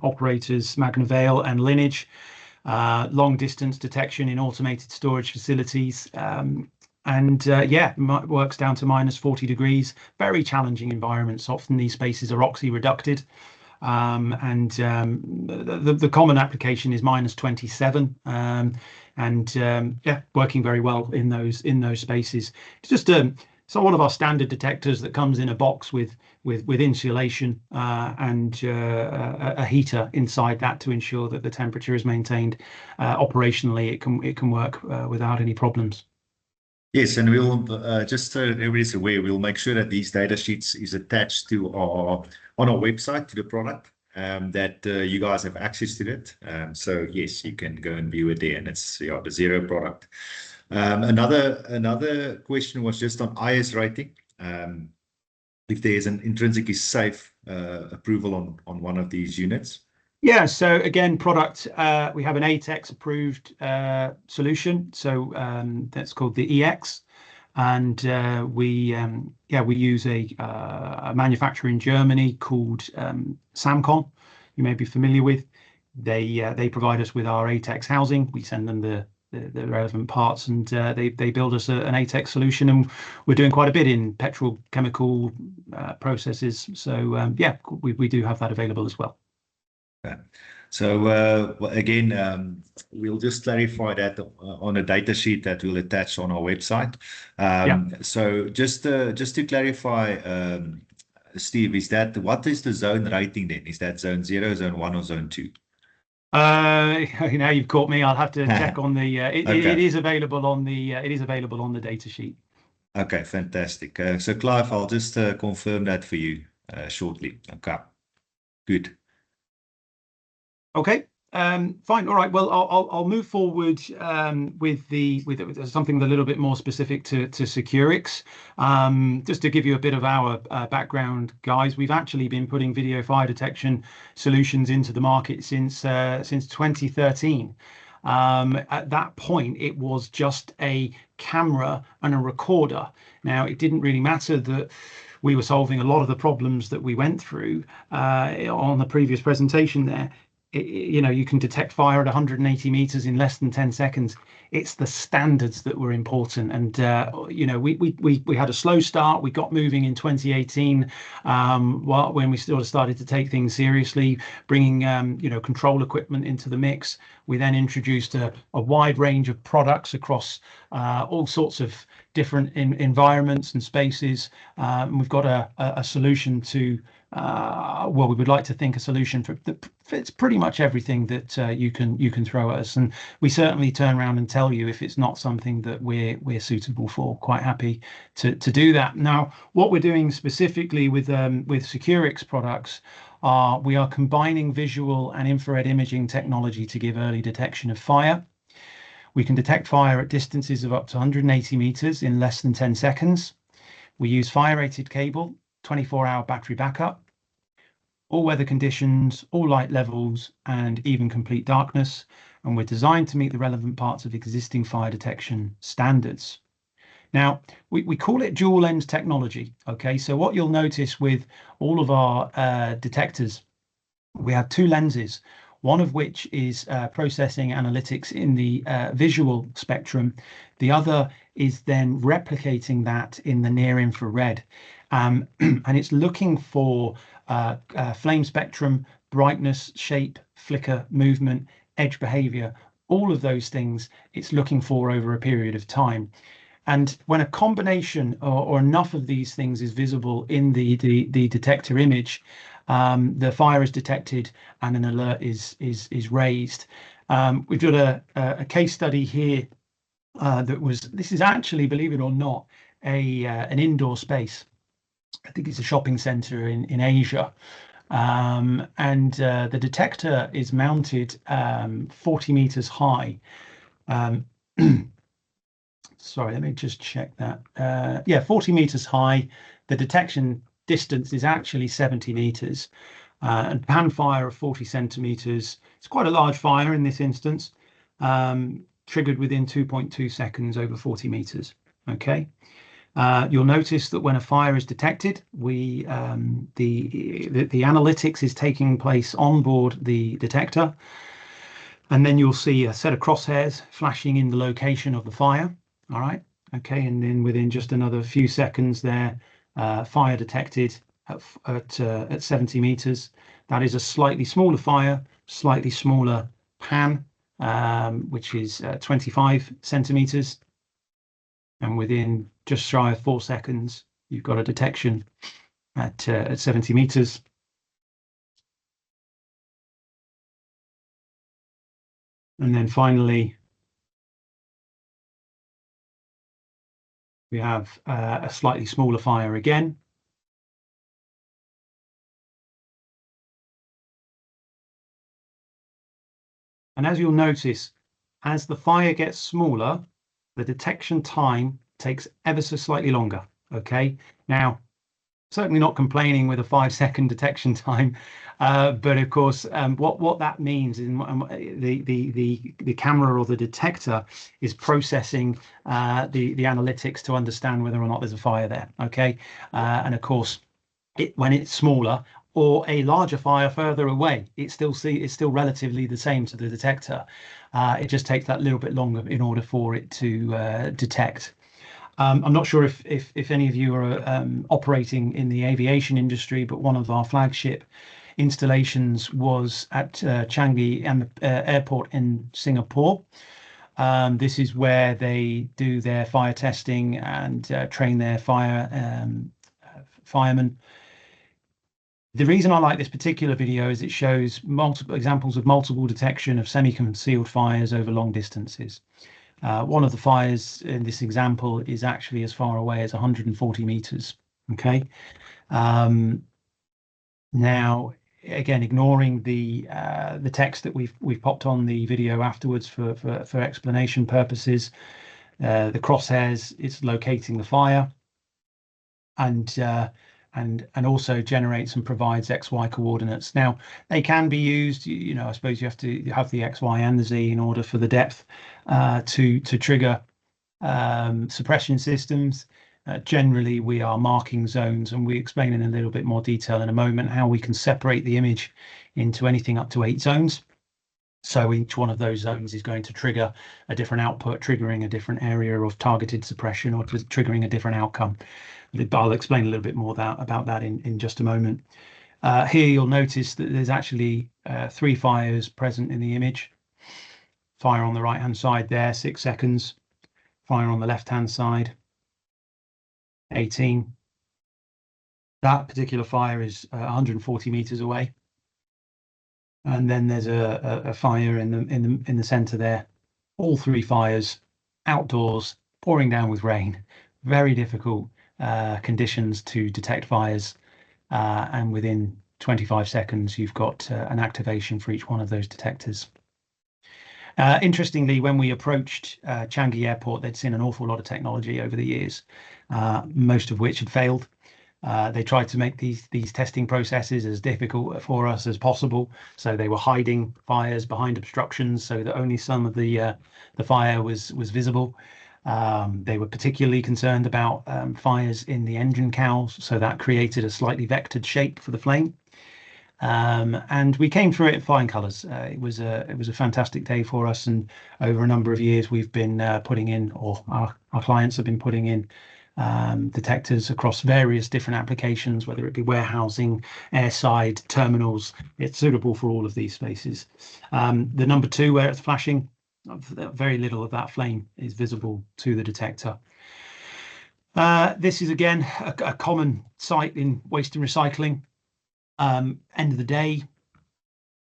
operators, Magnavale and Lineage, long distance detection in automated storage facilities. Yeah, works down to -40 degrees, very challenging environments. Often these spaces are oxy-reducted. The common application is -27, yeah, working very well in those spaces. It's just so one of our standard detectors that comes in a box with insulation and a heater inside that to ensure that the temperature is maintained. Operationally, it can work without any problems. Yes, and we'll just so everybody's aware, we'll make sure that these data sheets is attached to on our website to the product, that you guys have access to it. So yes, you can go and view it there, and it's the Zero product. Another question was just on IS rating. If there is an intrinsically safe approval on one of these units. Yeah, so again, product, we have an ATEX approved solution, so that's called the EX, and we use a manufacturer in Germany called Samcon. You may be familiar with. They provide us with our ATEX housing. We send them the relevant parts, and they build us an ATEX solution, and we're doing quite a bit in petrochemical processes. So yeah, we do have that available as well. Okay. So again, we'll just clarify that on a data sheet that we'll attach on our website. So just to clarify, Steve, what is the zone rating then? Is that zone 0, zone 1, or zone 2? Now you've caught me. I'll have to check on the. Okay. It is available on the data sheet. Okay, fantastic. So Clive, I'll just confirm that for you shortly. Okay, good. Okay, fine. All right. Well, I'll move forward with something a little bit more specific to Ciqurix. Just to give you a bit of our background, guys, we've actually been putting video fire detection solutions into the market since 2013. At that point, it was just a camera and a recorder. Now, it didn't really matter that we were solving a lot of the problems that we went through on the previous presentation there. You know, you can detect fire at 180 meters in less than 10 seconds. It's the standards that were important. And, you know, we had a slow start. We got moving in 2018 when we sort of started to take things seriously, bringing, you know, control equipment into the mix. We then introduced a wide range of products across all sorts of different environments and spaces. And we've got a solution to well, we would like to think a solution that fits pretty much everything that you can throw at us, and we certainly turn around and tell you if it's not something that we're suitable for. Quite happy to do that. Now, what we're doing specifically with Ciqurix products we are combining visual and infrared imaging technology to give early detection of fire. We can detect fire at distances of up to 180 meters in less than 10 seconds. We use fire-rated cable, 24-hour battery backup, all weather conditions, all light levels, and even complete darkness. And we're designed to meet the relevant parts of existing fire detection standards. Now, we call it dual lens technology. Okay, so what you'll notice with all of our detectors, we have two lenses, one of which is processing analytics in the visual spectrum. The other is then replicating that in the near infrared. And it's looking for flame spectrum, brightness, shape, flicker, movement, edge behavior, all of those things it's looking for over a period of time. And when a combination or enough of these things is visible in the detector image, the fire is detected and an alert is raised. We've got a case study here this is actually, believe it or not, an indoor space. I think it's a shopping center in Asia. And the detector is mounted 40 meters high. Sorry, let me just check that. Yeah, 40 meters high. The detection distance is actually 70 meters. And pan fire of 40 centimeters. It's quite a large fire in this instance, triggered within 2.2 seconds over 40 meters. Okay. You'll notice that when a fire is detected, the analytics is taking place on board the detector, and then you'll see a set of crosshairs flashing in the location of the fire. All right, okay, and then within just another few seconds there, fire detected at 70 meters. That is a slightly smaller fire, slightly smaller pan, which is 25 centimeters. And within just shy of 4 seconds, you've got a detection at 70 meters. And then finally, we have a slightly smaller fire again. And as you'll notice, as the fire gets smaller, the detection time takes ever so slightly longer. Okay, now certainly not complaining with a 5-second detection time, but of course, what that means is the camera or the detector is processing the analytics to understand whether or not there's a fire there. Okay, and of course, when it's smaller or a larger fire further away, it's still relatively the same to the detector. It just takes that little bit longer in order for it to detect. I'm not sure if any of you are operating in the aviation industry, but one of our flagship installations was at Changi Airport in Singapore. This is where they do their fire testing and train their firemen. The reason I like this particular video is it shows multiple examples of multiple detection of semi-concealed fires over long distances. One of the fires in this example is actually as far away as 140 meters. Okay. Now, again, ignoring the text that we've popped on the video afterwards for explanation purposes, the crosshairs, it's locating the fire, and also generates and provides XY coordinates. Now, they can be used, I suppose you have to have the XY and the Z in order for the depth to trigger suppression systems. Generally, we are marking zones, and we explain in a little bit more detail in a moment how we can separate the image into anything up to 8 zones. So each one of those zones is going to trigger a different output, triggering a different area of targeted suppression or triggering a different outcome. I'll explain a little bit more about that in just a moment. Here you'll notice that there's actually 3 fires present in the image. Fire on the right-hand side there, 6 seconds. Fire on the left-hand side, 18. That particular fire is 140 meters away. And then there's a fire in the center there. All 3 fires outdoors, pouring down with rain. Very difficult conditions to detect fires, and within 25 seconds you've got an activation for each one of those detectors. Interestingly, when we approached Changi Airport, they'd seen an awful lot of technology over the years, most of which had failed. They tried to make these testing processes as difficult for us as possible, so they were hiding fires behind obstructions so that only some of the fire was visible. They were particularly concerned about fires in the engine cowls, so that created a slightly vectored shape for the flame. And we came through it in flying colours. It was a fantastic day for us, and over a number of years we've been putting in, or our clients have been putting in detectors across various different applications, whether it be warehousing, airside, terminals. It's suitable for all of these spaces. The number 2, where it's flashing, very little of that flame is visible to the detector. This is again a common sight in waste and recycling. End of the day,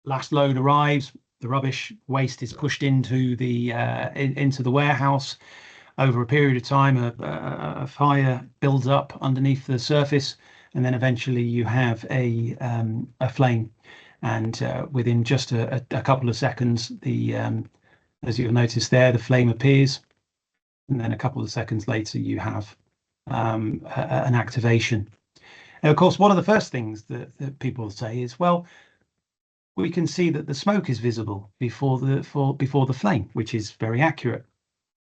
last load arrives, the rubbish waste is pushed into the warehouse. Over a period of time, a fire builds up underneath the surface, and then eventually you have a flame. And within just a couple of seconds, as you'll notice there, the flame appears, and then a couple of seconds later you have an activation. And of course, one of the first things that people say is, well, we can see that the smoke is visible before the flame, which is very accurate.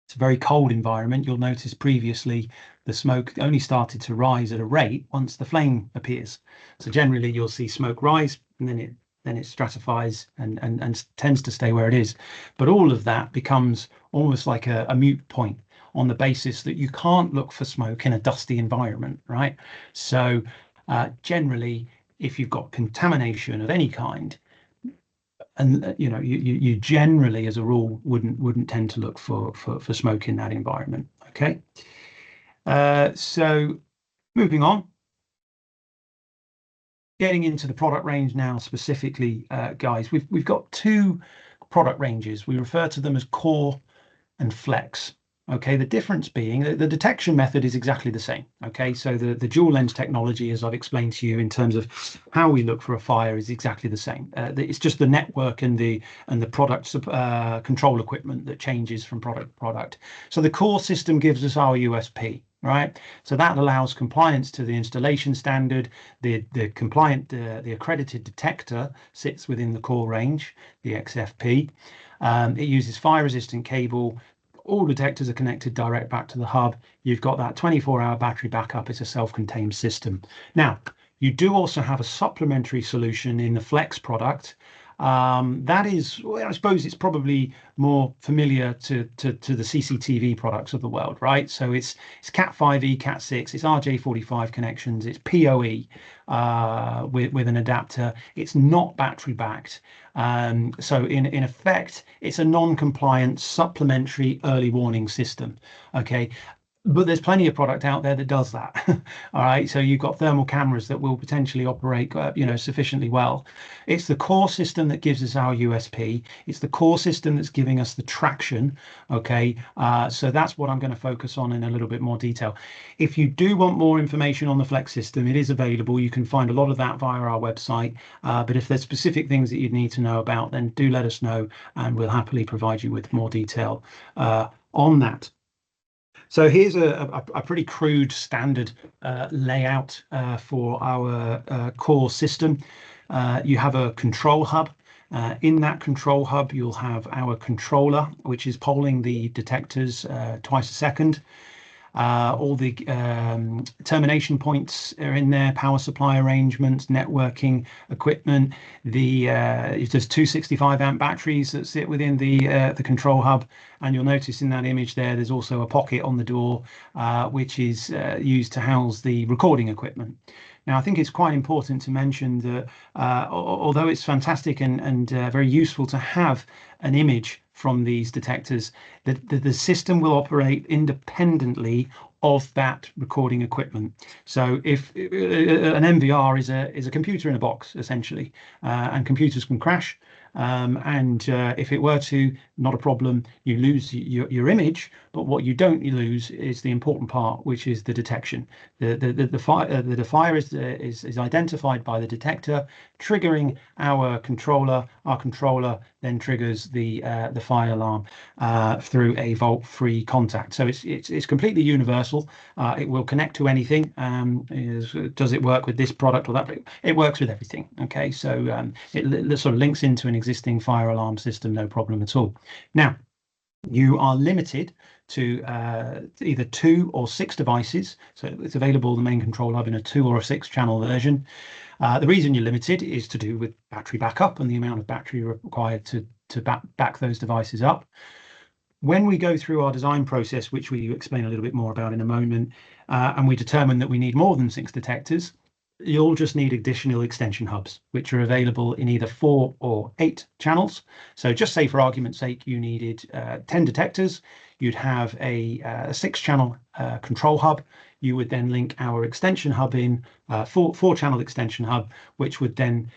It's a very cold environment. You'll notice previously the smoke only started to rise at a rate once the flame appears. So generally you'll see smoke rise, and then it stratifies and tends to stay where it is. But all of that becomes almost like a mute point, on the basis that you can't look for smoke in a dusty environment, right? So generally, if you've got contamination of any kind, and you generally, as a rule, wouldn't tend to look for smoke in that environment. Okay, so moving on, getting into the product range now specifically, guys, we've got 2 product ranges. We refer to them as core and flex. Okay, the difference being that the detection method is exactly the same. Okay, so the dual lens technology, as I've explained to you in terms of how we look for a fire, is exactly the same. It's just the network and the product control equipment that changes from product to product. So the core system gives us our USP, right? So that allows compliance to the installation standard. The accredited detector sits within the core range, the XFP. It uses fire-resistant cable. All detectors are connected direct back to the hub. You've got that 24-hour battery backup. It's a self-contained system. Now, you do also have a supplementary solution in the Flex product. That is, well, I suppose it's probably more familiar to the CCTV products of the world, right? So it's Cat5e, Cat6, it's RJ45 connections, it's PoE with an adapter. It's not battery backed. So in effect, it's a non-compliant supplementary early warning system. Okay. But there's plenty of product out there that does that. All right, so you've got thermal cameras that will potentially operate, sufficiently well. It's the core system that gives us our USP. It's the core system that's giving us the traction. Okay, so that's what I'm going to focus on in a little bit more detail. If you do want more information on the Flex system, it is available. You can find a lot of that via our website. But if there's specific things that you'd need to know about, then do let us know, and we'll happily provide you with more detail on that. So here's a pretty crude standard layout for our core system. You have a control hub. In that control hub, you'll have our controller, which is polling the detectors twice a second. All the termination points are in there, power supply arrangements, networking equipment. There's 2 65-amp batteries that sit within the control hub, and you'll notice in that image there's also a pocket on the door, which is used to house the recording equipment. Now, I think it's quite important to mention that although it's fantastic and very useful to have an image from these detectors, the system will operate independently of that recording equipment. So if an MVR is a computer in a box, essentially, and computers can crash, and if it were to, not a problem, you lose your image, but what you don't lose is the important part, which is the detection. The fire is identified by the detector, triggering our controller. Our controller then triggers the fire alarm through a volt-free contact. So it's completely universal. It will connect to anything. Does it work with this product or that? It works with everything. Okay, so it sort of links into an existing fire alarm system, no problem at all. Now, you are limited to either 2 or 6 devices. So it's available, the main control hub, in a 2 or a 6 channel version. The reason you're limited is to do with battery backup and the amount of battery required to back those devices up. When we go through our design process, which we explain a little bit more about in a moment, and we determine that we need more than 6 detectors, you'll just need additional extension hubs, which are available in either 4 or 8 channels. So just say, for argument's sake, you needed 10 detectors, you'd have a 6-channel control hub. You would then link our extension hub in, 4-channel extension hub, which would then,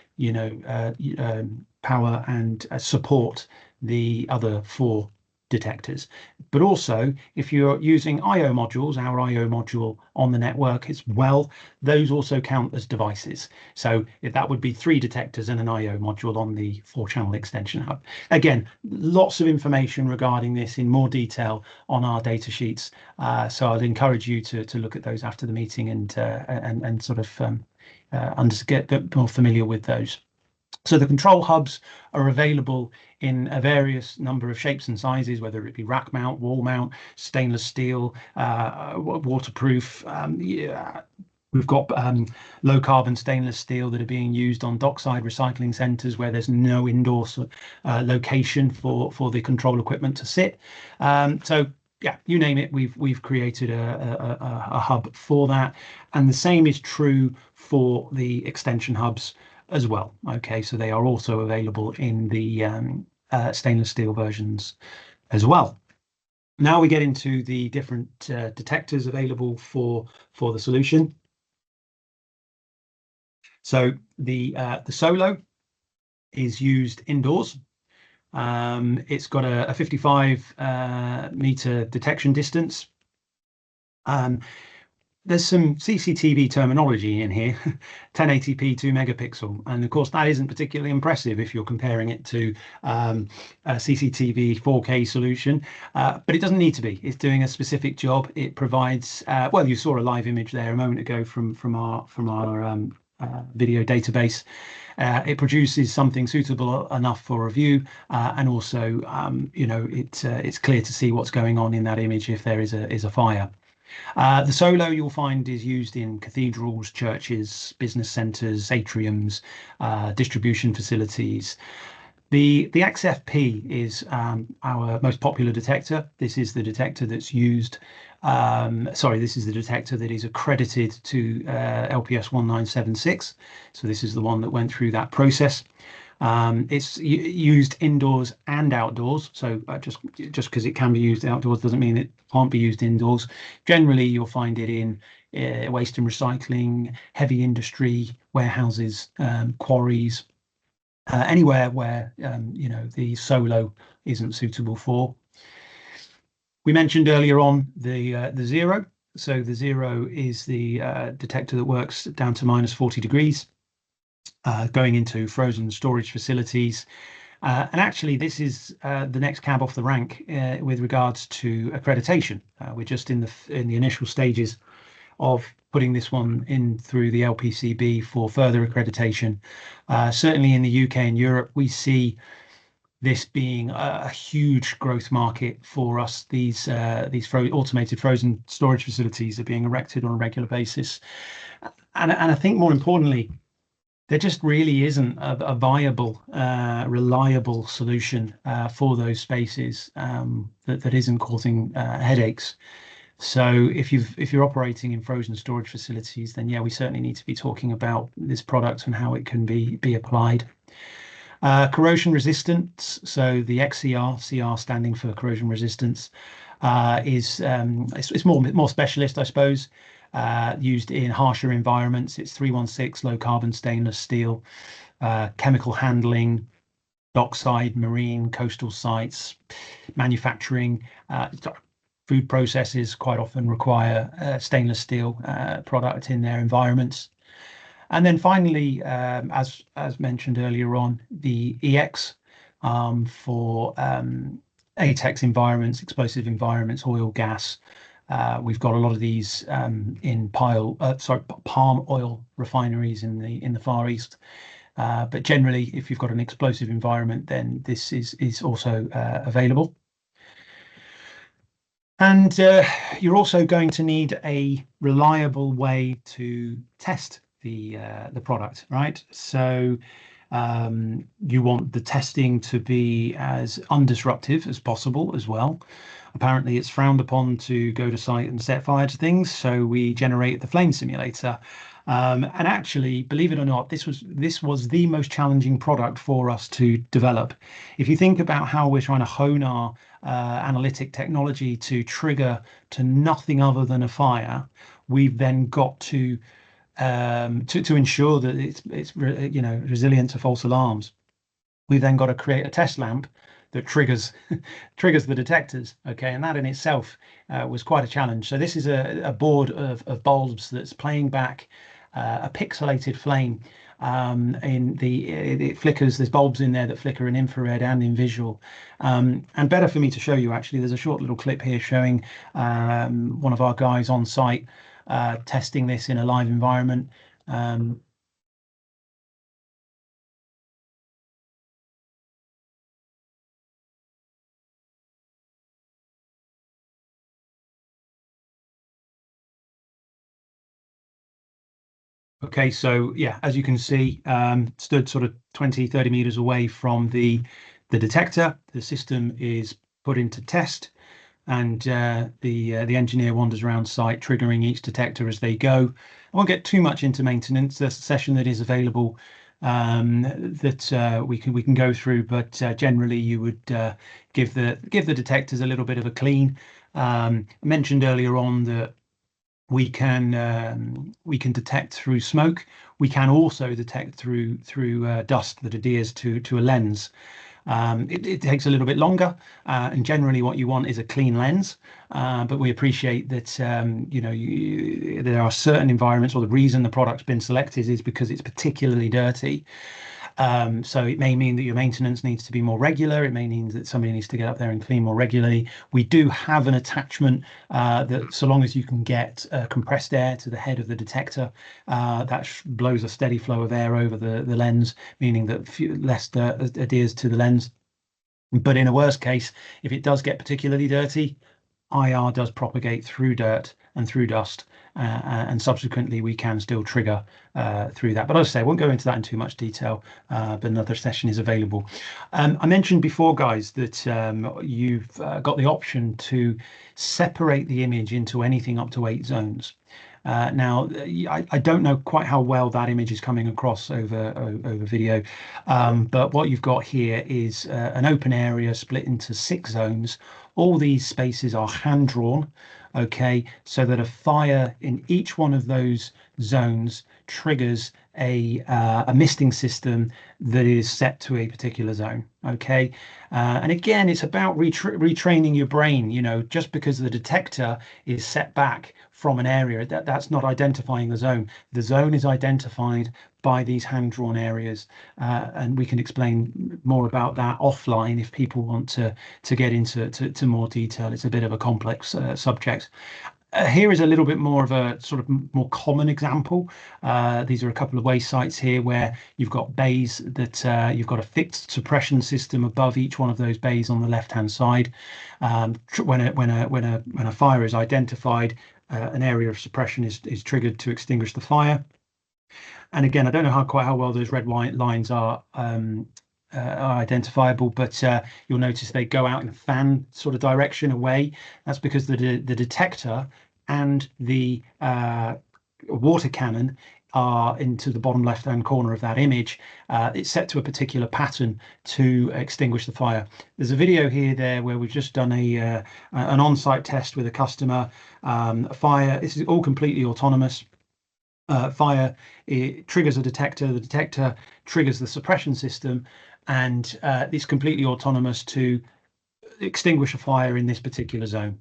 power and support the other 4 detectors. But also, if you're using IO modules, our IO module on the network as well, those also count as devices. So if that would be 3 detectors and an IO module on the 4-channel extension hub. Again, lots of information regarding this in more detail on our data sheets. So I'd encourage you to look at those after the meeting and sort of get a bit more familiar with those. So the control hubs are available in a various number of shapes and sizes, whether it be rack mount, wall mount, stainless steel, waterproof. We've got low carbon stainless steel that are being used on dockside recycling centres where there's no indoor location for the control equipment to sit. So yeah, you name it, we've created a hub for that, and the same is true for the extension hubs as well. Okay, so they are also available in the stainless steel versions as well. Now we get into the different detectors available for the solution. So the Solo is used indoors. It's got a 55 meter detection distance. There's some CCTV terminology in here, 1080p 2 megapixel, and of course that isn't particularly impressive if you're comparing it to a CCTV 4K solution, but it doesn't need to be. It's doing a specific job. It provides, well, you saw a live image there a moment ago from our video database. It produces something suitable enough for review, and also, it's clear to see what's going on in that image if there is a fire. The Solo, you'll find, is used in cathedrals, churches, business centres, atriums, distribution facilities. The XFP is our most popular detector. This is the detector that's used, this is the detector that is accredited to LPS1976. So this is the one that went through that process. It's used indoors and outdoors. So just because it can be used outdoors doesn't mean it can't be used indoors. Generally, you'll find it in waste and recycling, heavy industry, warehouses, quarries, anywhere where the Solo isn't suitable for. We mentioned earlier on the Zero. So the Zero is the detector that works down to -40 degrees. Going into frozen storage facilities, and actually this is the next cab off the rank with regards to accreditation. We're just in the initial stages of putting this one in through the LPCB for further accreditation. Certainly in the UK and Europe, we see this being a huge growth market for us. These automated frozen storage facilities are being erected on a regular basis, and I think more importantly, there just really isn't a viable, reliable solution for those spaces that isn't causing headaches. So if you're operating in frozen storage facilities, then yeah, we certainly need to be talking about this product and how it can be applied. Corrosion resistance. So the XCR, CR standing for corrosion resistance, is it's more specialist, I suppose. Used in harsher environments. It's 316 low carbon stainless steel, chemical handling, dockside, marine, coastal sites, manufacturing, food processes quite often require stainless steel product in their environments. And then finally, as mentioned earlier on, the EX for ATEX environments, explosive environments, oil, gas. We've got a lot of these in palm oil refineries in the Far East. But generally, if you've got an explosive environment, then this is also available. And you're also going to need a reliable way to test the product, right? So you want the testing to be as undisruptive as possible as well. Apparently, it's frowned upon to go to site and set fire to things, so we generate the flame simulator. And actually, believe it or not, this was the most challenging product for us to develop. If you think about how we're trying to hone our analytic technology to trigger to nothing other than a fire, we've then got to ensure that it's resilient to false alarms. We've then got to create a test lamp that triggers the detectors. Okay, and that in itself was quite a challenge. So this is a board of bulbs that's playing back a pixelated flame. It flickers. There's bulbs in there that flicker in infrared and in visual. And better for me to show you, actually, there's a short little clip here showing one of our guys on site testing this in a live environment. Okay, so yeah, as you can see, stood sort of 20, 30 meters away from the detector. The system is put into test, and the engineer wanders around site, triggering each detector as they go. I won't get too much into maintenance. There's a session that is available that we can go through, but generally you would give the detectors a little bit of a clean. I mentioned earlier on that we can detect through smoke. We can also detect through dust that adheres to a lens. It takes a little bit longer, and generally what you want is a clean lens. But we appreciate that there are certain environments, or the reason the product's been selected is because it's particularly dirty. So it may mean that your maintenance needs to be more regular. It may mean that somebody needs to get up there and clean more regularly. We do have an attachment that, so long as you can get compressed air to the head of the detector, that blows a steady flow of air over the lens, meaning that less dirt adheres to the lens. But in a worst case, if it does get particularly dirty, IR does propagate through dirt and through dust, and subsequently we can still trigger through that. But as I say, I won't go into that in too much detail, but another session is available. I mentioned before, guys, that you've got the option to separate the image into anything up to 8 zones. Now, I don't know quite how well that image is coming across over video, but what you've got here is an open area split into 6 zones. All these spaces are hand drawn, okay, so that a fire in each one of those zones triggers a misting system that is set to a particular zone. Okay, and again, it's about retraining your brain. Just because the detector is set back from an area, that's not identifying the zone. The zone is identified by these hand-drawn areas, and we can explain more about that offline if people want to get into more detail. It's a bit of a complex subject. Here is a little bit more of a sort of more common example. These are a couple of waste sites here where you've got bays that you've got a fixed suppression system above each one of those bays on the left-hand side. When a fire is identified, an area of suppression is triggered to extinguish the fire. And again, I don't know quite how well those red white lines are identifiable, but you'll notice they go out in a fan sort of direction away. That's because the detector and the water cannon are into the bottom left hand corner of that image. It's set to a particular pattern to extinguish the fire. There's a video here there where we've just done an on-site test with a customer. Fire, this is all completely autonomous. Fire, it triggers a detector, the detector triggers the suppression system, and it's completely autonomous to extinguish a fire in this particular zone.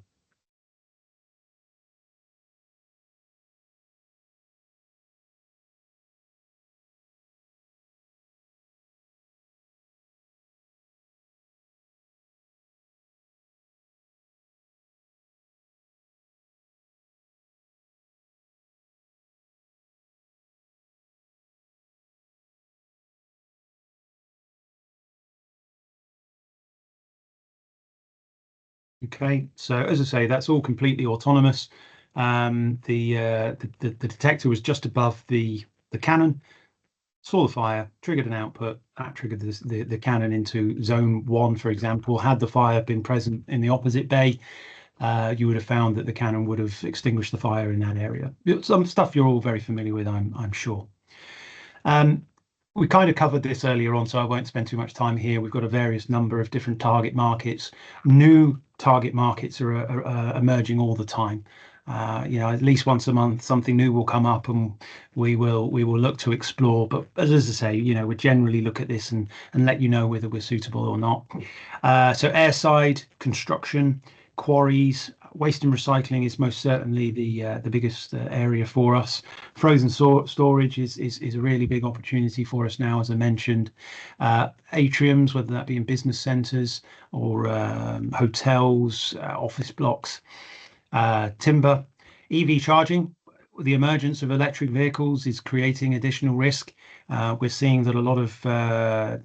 Okay, so as I say, that's all completely autonomous. The detector was just above the cannon, saw the fire, triggered an output, that triggered the cannon into zone 1, for example. Had the fire been present in the opposite bay, you would have found that the cannon would have extinguished the fire in that area. Some stuff you're all very familiar with, I'm sure. We kind of covered this earlier on, so I won't spend too much time here. We've got a various number of different target markets. New target markets are emerging all the time. At least once a month, something new will come up, and we will look to explore. But as I say, we generally look at this and let you know whether we're suitable or not. So airside construction, quarries, waste and recycling is most certainly the biggest area for us. Frozen storage is a really big opportunity for us now, as I mentioned. Atriums, whether that be in business centres or hotels, office blocks. Timber, EV charging. The emergence of electric vehicles is creating additional risk. We're seeing that a lot of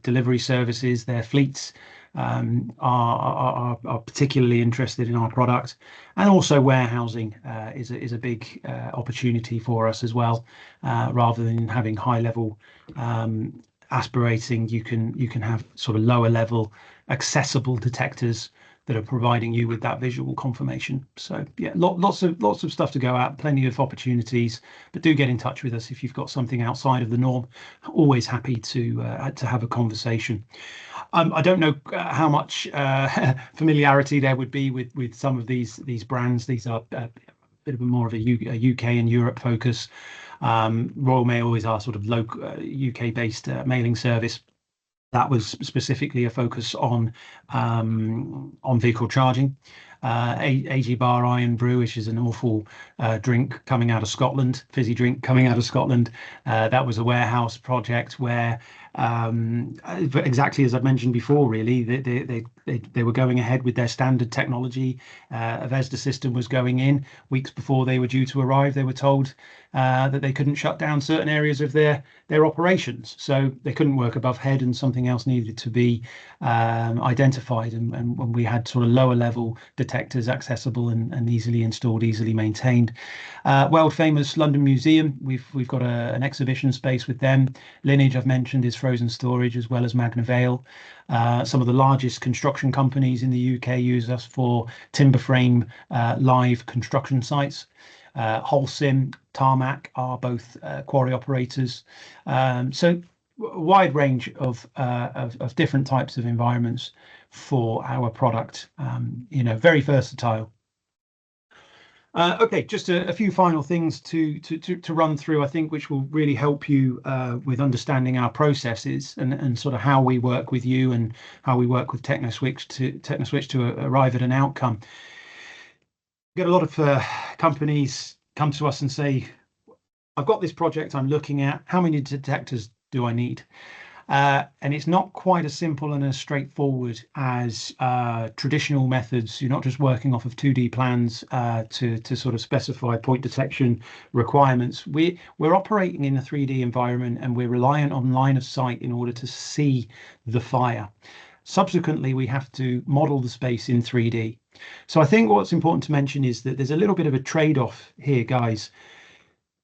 delivery services, their fleets, are particularly interested in our product, and also warehousing is a big opportunity for us as well. Rather than having high level aspirating, you can have sort of lower level accessible detectors that are providing you with that visual confirmation. So yeah, lots of stuff to go at, plenty of opportunities, but do get in touch with us if you've got something outside of the norm. Always happy to have a conversation. I don't know how much familiarity there would be with some of these brands. These are a bit of more of a UK and Europe focus. Royal Mail is our sort of local UK based mailing service. That was specifically a focus on vehicle charging. AG Bar Iron Brew, which is an awful drink coming out of Scotland, fizzy drink coming out of Scotland. That was a warehouse project where, exactly as I've mentioned before, really, they were going ahead with their standard technology. A VFD system was going in. Weeks before they were due to arrive, they were told that they couldn't shut down certain areas of their operations. So they couldn't work above head, and something else needed to be identified. And when we had sort of lower level detectors accessible and easily installed, easily maintained. World famous London Museum, we've got an exhibition space with them. Lineage, I've mentioned, is frozen storage, as well as Magna Vale. Some of the largest construction companies in the UK use us for timber frame live construction sites. Holcim, Tarmac are both quarry operators. So a wide range of different types of environments for our product. Very versatile. Okay, just a few final things to run through, I think, which will really help you with understanding our processes and sort of how we work with you and how we work with Technoswitch to arrive at an outcome. We get a lot of companies come to us and say, I've got this project I'm looking at. How many detectors do I need? And it's not quite as simple and as straightforward as traditional methods. You're not just working off of 2D plans to sort of specify point detection requirements. We're operating in a 3D environment, and we're reliant on line of sight in order to see the fire. Subsequently, we have to model the space in 3D. So I think what's important to mention is that there's a little bit of a trade-off here, guys.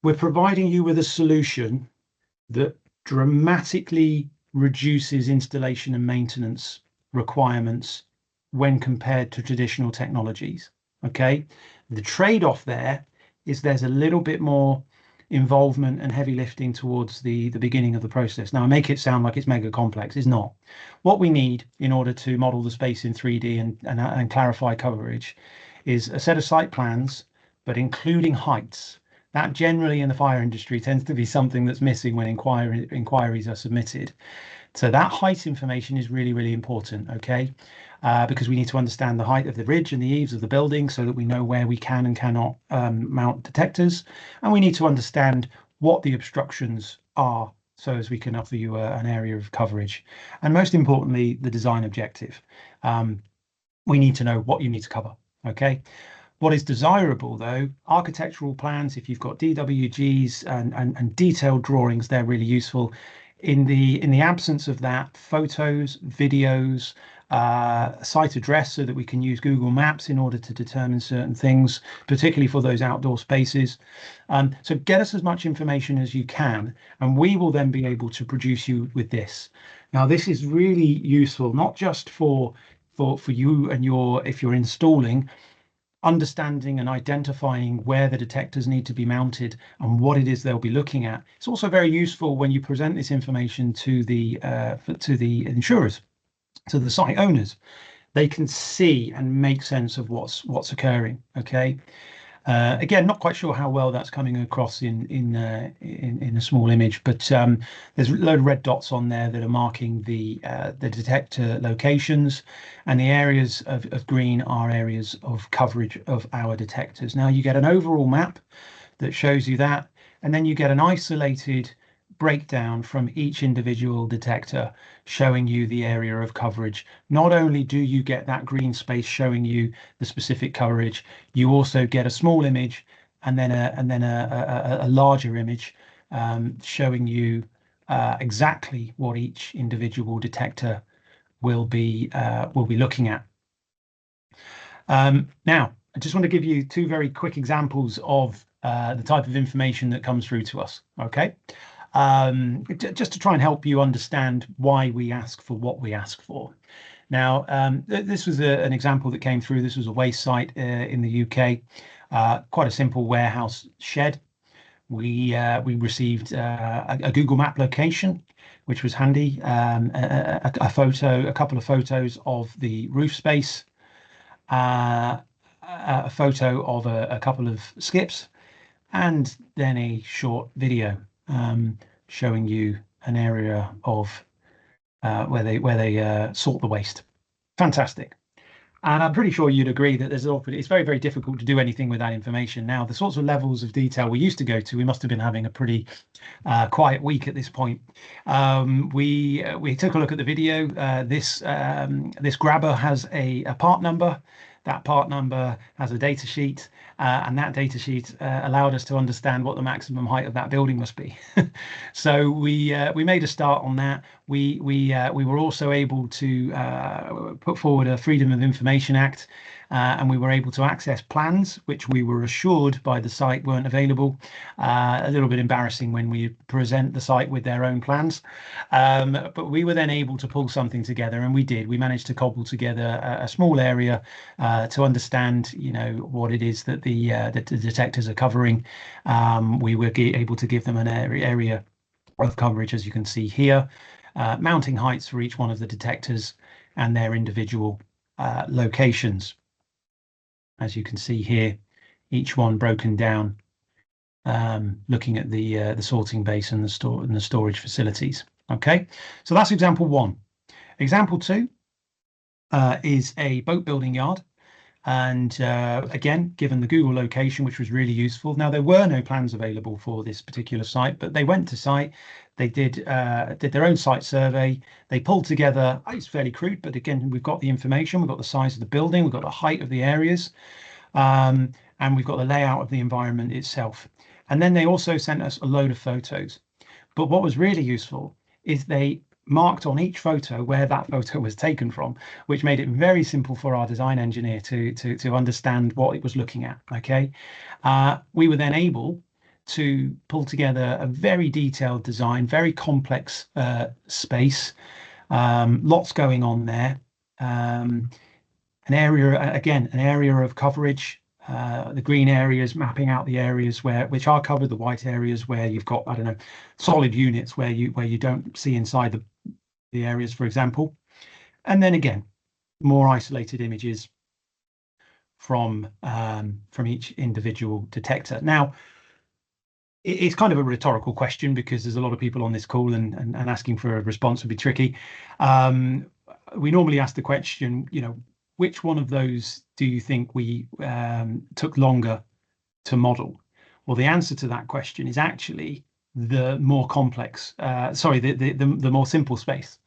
We're providing you with a solution that dramatically reduces installation and maintenance requirements when compared to traditional technologies. Okay, the trade-off there is there's a little bit more involvement and heavy lifting towards the beginning of the process. Now, I make it sound like it's mega complex. It's not. What we need in order to model the space in 3D and clarify coverage is a set of site plans, but including heights. That generally in the fire industry tends to be something that's missing when inquiries are submitted. So that height information is really, really important, okay? Because we need to understand the height of the ridge and the eaves of the building so that we know where we can and cannot mount detectors. And we need to understand what the obstructions are so as we can offer you an area of coverage. And most importantly, the design objective. We need to know what you need to cover, okay? What is desirable, though, architectural plans, if you've got DWGs and detailed drawings, they're really useful. In the absence of that, photos, videos, site address so that we can use Google Maps in order to determine certain things, particularly for those outdoor spaces. So get us as much information as you can, and we will then be able to produce you with this. Now, this is really useful, not just for you and if you're installing, understanding and identifying where the detectors need to be mounted and what it is they'll be looking at. It's also very useful when you present this information to the insurers, to the site owners. They can see and make sense of what's occurring. Okay. Again, not quite sure how well that's coming across in a small image, but there's a load of red dots on there that are marking the detector locations, and the areas of green are areas of coverage of our detectors. Now you get an overall map that shows you that, and then you get an isolated breakdown from each individual detector showing you the area of coverage. Not only do you get that green space showing you the specific coverage, you also get a small image and then a larger image showing you exactly what each individual detector will be looking at. Now, I just want to give you two very quick examples of the type of information that comes through to us. Okay. Just to try and help you understand why we ask for what we ask for. Now, this was an example that came through. This was a waste site in the UK, quite a simple warehouse shed. We received a Google Map location, which was handy, a couple of photos of the roof space, a photo of a couple of skips, and then a short video showing you an area of where they sort the waste. Fantastic. And I'm pretty sure you'd agree that it's very, very difficult to do anything with that information. Now, the sorts of levels of detail we used to go to, we must have been having a pretty quiet week at this point. We took a look at the video. This grabber has a part number. That part number has a data sheet, and that data sheet allowed us to understand what the maximum height of that building must be. So we made a start on that. We were also able to put forward a Freedom of Information Act, and we were able to access plans, which we were assured by the site weren't available. A little bit embarrassing when we present the site with their own plans, but we were then able to pull something together, and we did. We managed to cobble together a small area to understand, what it is that the detectors are covering. We were able to give them an area of coverage, as you can see here, mounting heights for each one of the detectors and their individual locations. As you can see here, each one broken down, looking at the sorting base and the storage facilities. Okay, so that's example one. Example two is a boat building yard. And again, given the Google location, which was really useful. Now, there were no plans available for this particular site, but they went to site. They did their own site survey. They pulled together, it's fairly crude, but again, we've got the information. We've got the size of the building. We've got the height of the areas. And we've got the layout of the environment itself. And then they also sent us a load of photos. But what was really useful is they marked on each photo where that photo was taken from, which made it very simple for our design engineer to understand what it was looking at. Okay, we were then able to pull together a very detailed design, very complex space, lots going on there. An area of coverage. The green areas mapping out the areas which are covered, the white areas where you've got, I don't know, solid units where you don't see inside the areas, for example. And then again, more isolated images from each individual detector. Now, it's kind of a rhetorical question because there's a lot of people on this call, and asking for a response would be tricky. We normally ask the question, which one of those do you think we took longer to model? Well, the answer to that question is actually the more complex, the more simple space,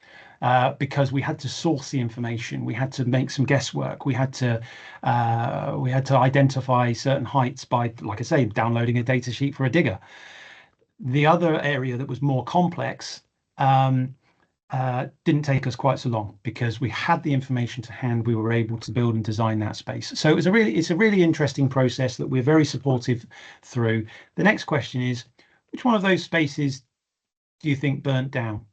because we had to source the information. We had to make some guesswork. We had to identify certain heights by, like I say, downloading a data sheet for a digger. The other area that was more complex, didn't take us quite so long because we had the information to hand. We were able to build and design that space. So it's a really interesting process that we're very supportive through. The next question is, which one of those spaces do you think burnt down?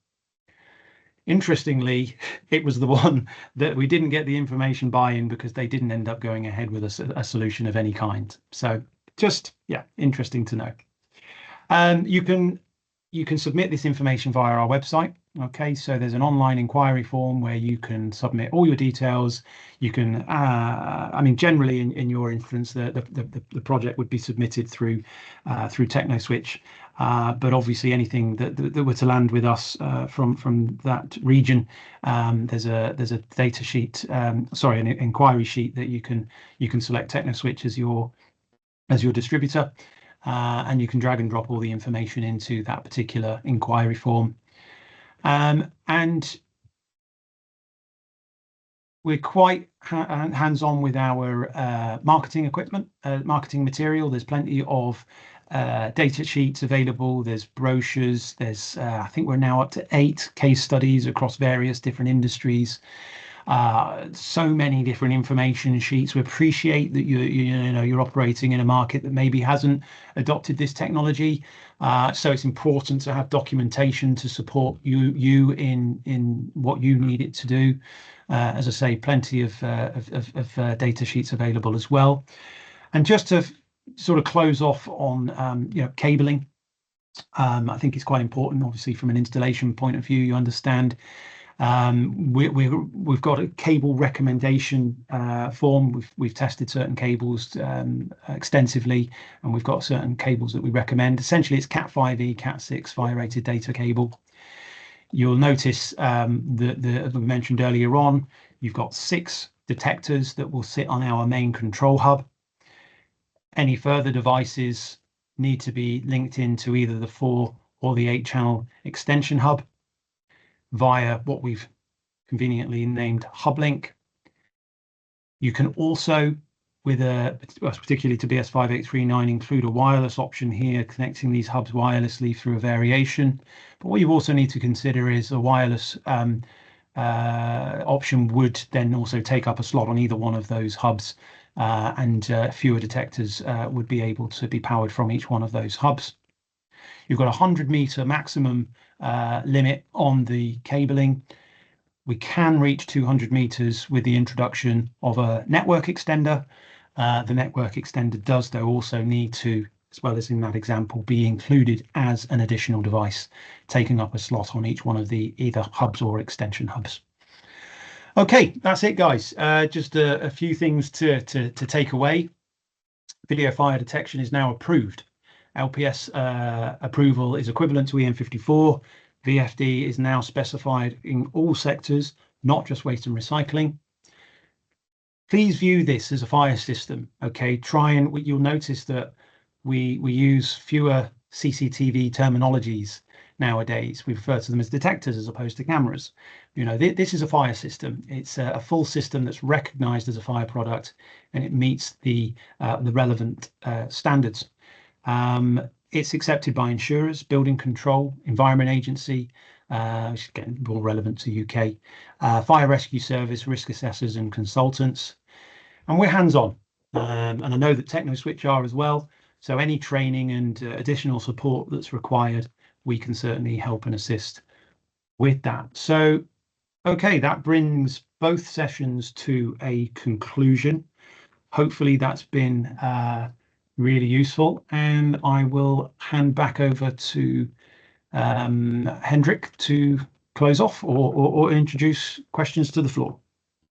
Interestingly, it was the one that we didn't get the information buy-in because they didn't end up going ahead with a solution of any kind. So just, yeah, interesting to know. You can submit this information via our website. Okay, so there's an online inquiry form where you can submit all your details. You can, I mean, generally in your instance, the project would be submitted through Technoswitch, but obviously anything that were to land with us from that region, there's a data sheet, sorry, an inquiry sheet that you can select Technoswitch as your distributor. And you can drag and drop all the information into that particular inquiry form. And we're quite hands-on with our marketing equipment, marketing material. There's plenty of data sheets available. There's brochures. There's, I think we're now up to 8 case studies across various different industries. So many different information sheets. We appreciate that you're operating in a market that maybe hasn't adopted this technology, so it's important to have documentation to support you in what you need it to do. As I say, plenty of data sheets available as well. And just to sort of close off on cabling, I think it's quite important, obviously, from an installation point of view. You understand. We've got a cable recommendation form. We've tested certain cables extensively, and we've got certain cables that we recommend. Essentially, it's Cat5e, Cat6 fire-rated data cable. You'll notice that as we mentioned earlier on, you've got 6 detectors that will sit on our main control hub. Any further devices need to be linked into either the 4 or the 8-channel extension hub via what we've conveniently named HubLink. You can also, particularly to BS5839, include a wireless option here, connecting these hubs wirelessly through a variation. But what you also need to consider is a wireless option would then also take up a slot on either one of those hubs, and fewer detectors would be able to be powered from each one of those hubs. You've got a 100-meter maximum limit on the cabling. We can reach 200 meters with the introduction of a network extender. The network extender does, though, also need to, as well as in that example, be included as an additional device, taking up a slot on each one of the either hubs or extension hubs. Okay, that's it, guys. Just a few things to take away. Video fire detection is now approved. LPS approval is equivalent to EN54. VFD is now specified in all sectors, not just waste and recycling. Please view this as a fire system. Okay, you'll notice that we use fewer CCTV terminologies nowadays. We refer to them as detectors as opposed to cameras. This is a fire system. It's a full system that's recognized as a fire product, and it meets the relevant standards. It's accepted by insurers, building control, Environment Agency, which is getting more relevant to UK, Fire Rescue Service, risk assessors and consultants. And we're hands-on. And I know that Technoswitch are as well. So any training and additional support that's required, we can certainly help and assist with that. So, okay, that brings both sessions to a conclusion. Hopefully that's been really useful, and I will hand back over to Hendrik to close off or introduce questions to the floor.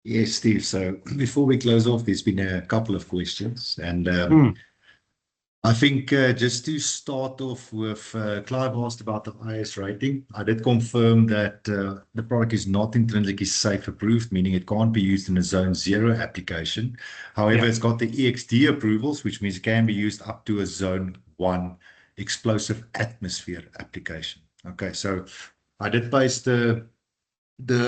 Yes, Steve. So before we close off, there's been a couple of questions, and I think just to start off with, Clive asked about the IS rating. I did confirm that the product is not intrinsically safe approved, meaning it can't be used in a zone 0 application. However, It's got the EXD approvals, which means it can be used up to a zone 1 explosive atmosphere application. Okay, so I did paste the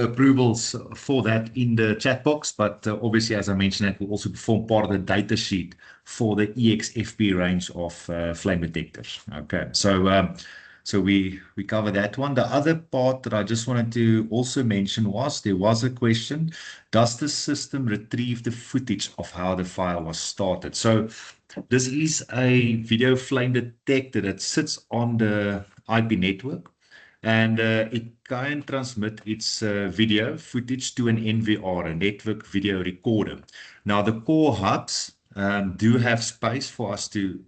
approvals for that in the chat box, but obviously, as I mentioned, that will also form part of the data sheet for the EXFP range of flame detectors. Okay, so So we cover that one. The other part that I just wanted to also mention was there was a question: does the system retrieve the footage of how the fire was started? So this is a video flame detector that sits on the IP network, and it can transmit its video footage to an NVR, a network video recorder. Now, the core hubs do have space for us to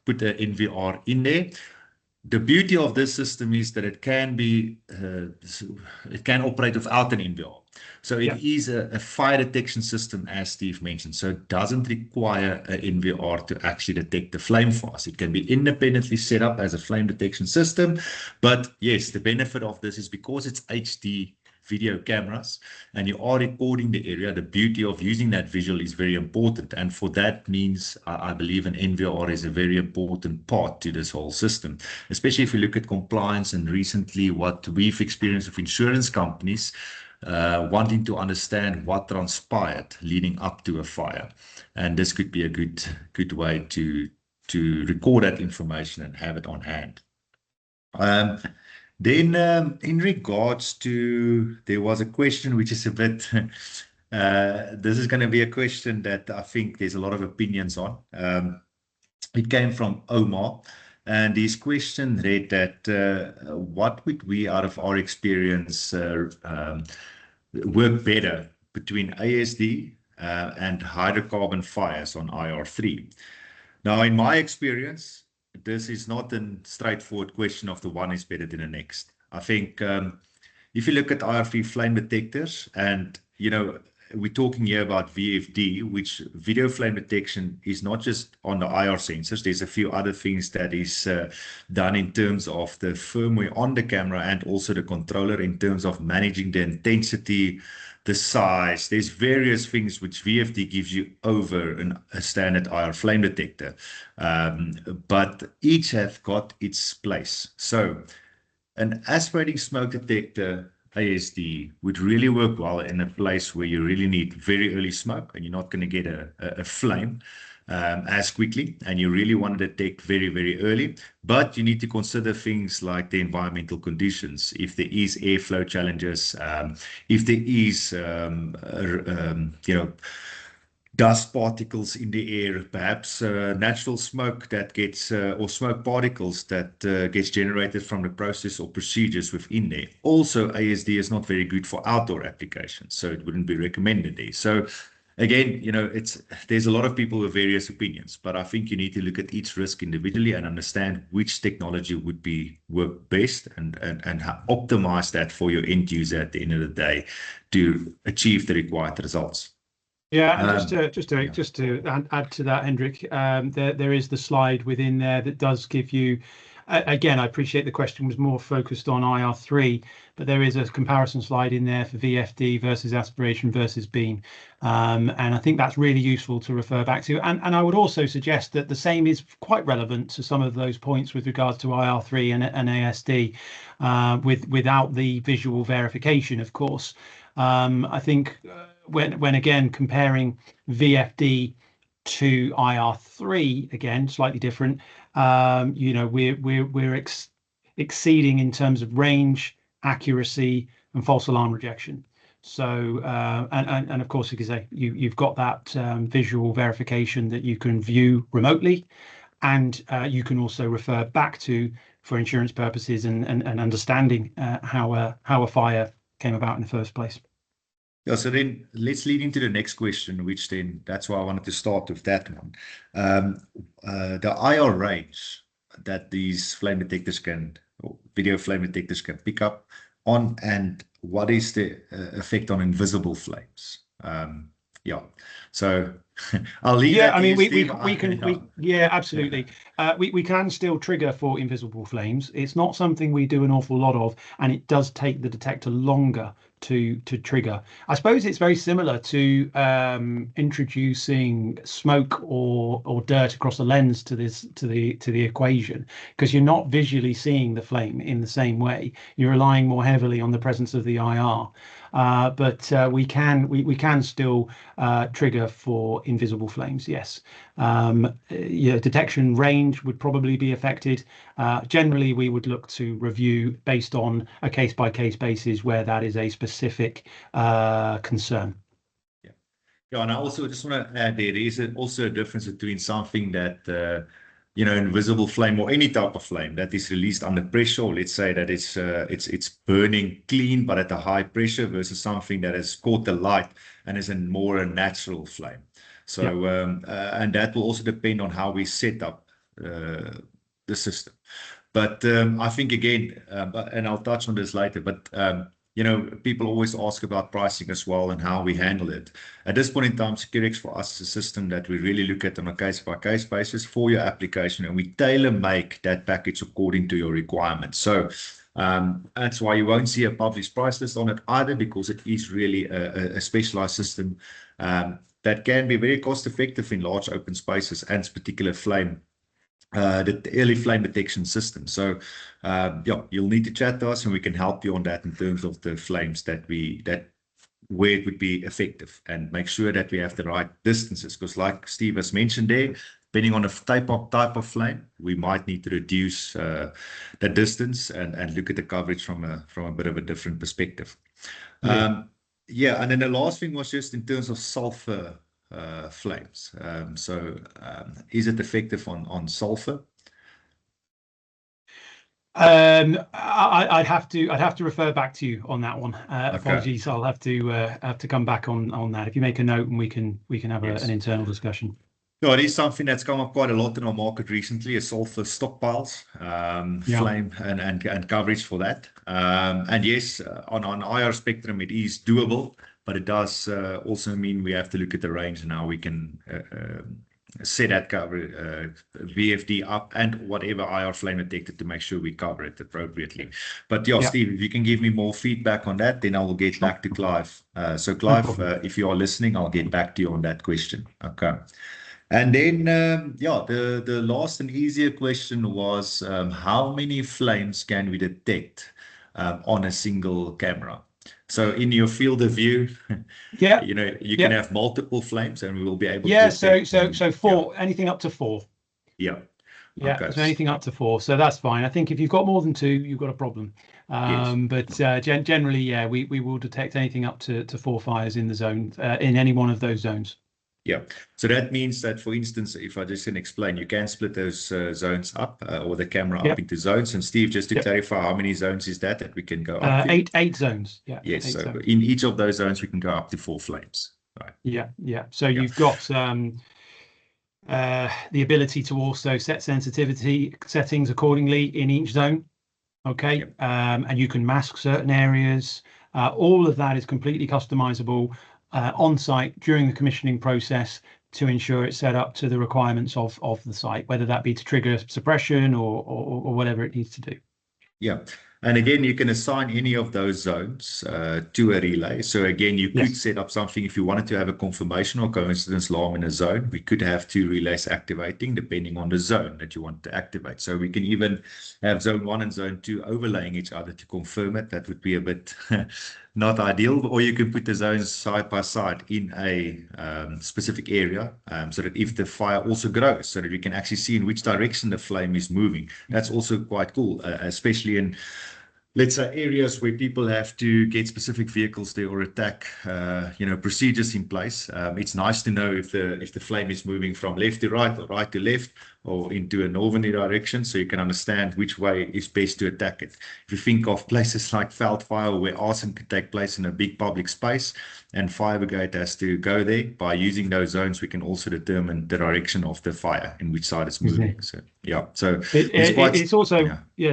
put an NVR in there. The beauty of this system is that it can operate without an NVR. So it is a fire detection system, as Steve mentioned. So it doesn't require an NVR to actually detect the flame for us. It can be independently set up as a flame detection system. But yes, the benefit of this is because it's HD video cameras and you are recording the area, the beauty of using that visual is very important. And for that means, I believe an NVR is a very important part to this whole system, especially if you look at compliance and recently what we've experienced with insurance companies wanting to understand what transpired leading up to a fire. And this could be a good way to record that information and have it on hand. Then, in regards to, there was a question which is a bit, this is going to be a question that I think there's a lot of opinions on. It came from Omar, and his question read that what would we, out of our experience, work better between ASD and hydrocarbon fires on IR3? Now, in my experience, this is not a straightforward question of the one is better than the next. I think if you look at IR3 flame detectors, and we're talking here about VFD, which video flame detection is not just on the IR sensors. There's a few other things that is done in terms of the firmware on the camera and also the controller in terms of managing the intensity, the size. There's various things which VFD gives you over a standard IR flame detector, but each have got its place. So an aspirating smoke detector ASD would really work well in a place where you really need very early smoke and you're not going to get a flame as quickly, and you really want to detect very, very early. But you need to consider things like the environmental conditions. If there is airflow challenges, if there is, dust particles in the air, perhaps natural smoke that gets, or smoke particles that gets generated from the process or procedures within there. Also, ASD is not very good for outdoor applications, so it wouldn't be recommended there. So again, there's a lot of people with various opinions, but I think you need to look at each risk individually and understand which technology would work best and optimize that for your end user at the end of the day to achieve the required results. Yeah, and just to add to that, Hendrik, there is the slide within there that does give you. Again, I appreciate the question was more focused on IR3, but there is a comparison slide in there for VFD versus aspiration versus beam, and I think that's really useful to refer back to. And I would also suggest that the same is quite relevant to some of those points with regards to IR3 and ASD, without the visual verification, of course. I think when again comparing VFD to IR3, again slightly different. We're exceeding in terms of range, accuracy, and false alarm rejection. So and of course, you can say you've got that visual verification that you can view remotely, and you can also refer back to for insurance purposes and understanding how a fire came about in the first place. Yeah, so then let's lead into the next question, which then that's why I wanted to start with that one. The IR range that these flame detectors or video flame detectors can pick up on, and what is the effect on invisible flames? Yeah, so I'll leave that. I mean, we can, yeah, absolutely. We can still trigger for invisible flames. It's not something we do an awful lot of, and it does take the detector longer to trigger. I suppose it's very similar to introducing smoke or dirt across the lens to the equation, because you're not visually seeing the flame in the same way. You're relying more heavily on the presence of the IR. But we can still trigger for invisible flames, yes. Detection range would probably be affected. Generally, we would look to review based on a case-by-case basis where that is a specific concern. Yeah, and I also just want to add there is also a difference between something that invisible flame or any type of flame that is released under pressure. Or let's say that it's burning clean but at a high pressure versus something that has caught the light and is a more natural flame. So and that will also depend on how we set up the system. But I think again, and I'll touch on this later, but people always ask about pricing as well and how we handle it. At this point in time, Ciqurix for us is a system that we really look at on a case-by-case basis for your application, and we tailor-make that package according to your requirements. So that's why you won't see a published price list on it either, because it is really a specialized system that can be very cost-effective in large open spaces and particular flame. The early flame detection system. So you'll need to chat to us and we can help you on that in terms of the flames where it would be effective, and make sure that we have the right distances, because like Steve has mentioned there, depending on the type of flame, we might need to reduce the distance and look at the coverage from a bit of a different perspective. And then the last thing was just in terms of sulfur flames. Is it effective on sulfur? I'd have to refer back to you on that one. Apologies, I'll have to come back on that. If you make a note, and we can have an internal discussion. No, it is something that's come up quite a lot in our market recently, is sulfur stockpiles, flame and coverage for that. And yes, on IR spectrum, it is doable, but it does also mean we have to look at the range and how we can set that cover VFD up and whatever IR flame detected to make sure we cover it appropriately. But Steve, if you can give me more feedback on that, then I will get back to Clive. So Clive, if you are listening, I'll get back to you on that question. Okay. And then, the last and easier question was, how many flames can we detect on a single camera? So in your field of view, you can have multiple flames, and we will be able to detect. So 4, anything up to 4. Yeah. Okay. So anything up to 4. So that's fine. I think if you've got more than 2, you've got a problem. But generally, we will detect anything up to 4 fires in the zone, in any one of those zones. Yeah, so that means that, for instance, if I just can explain, you can split those zones up or the camera up into zones. And Steve, just to clarify, how many zones is that we can go up to? 8 zones. Yeah. Yes, so zones. In each of those zones, we can go up to 4 flames. Right. Yeah. So you've got the ability to also set sensitivity settings accordingly in each zone. Okay, and you can mask certain areas. All of that is completely customizable on site during the commissioning process to ensure it's set up to the requirements of the site, whether that be to trigger suppression or whatever it needs to do. Yeah. And again, you can assign any of those zones to a relay. So again, you could set up something if you wanted to have a confirmation or coincidence alarm in a zone. We could have 2 relays activating depending on the zone that you want to activate. So we can even have zone 1 and zone 2 overlaying each other to confirm it. That would be a bit not ideal. Or you can put the zones side by side in a specific area so that if the fire also grows, so that we can actually see in which direction the flame is moving. That's also quite cool, especially in, let's say, areas where people have to get specific vehicles there or attack, procedures in place. It's nice to know if the flame is moving from left to right or right to left or into a northerly direction, so you can understand which way is best to attack it. If you think of places like Veldfire where arson could take place in a big public space and fire brigade has to go there, by using those zones, we can also determine the direction of the fire and which side it's moving. So it's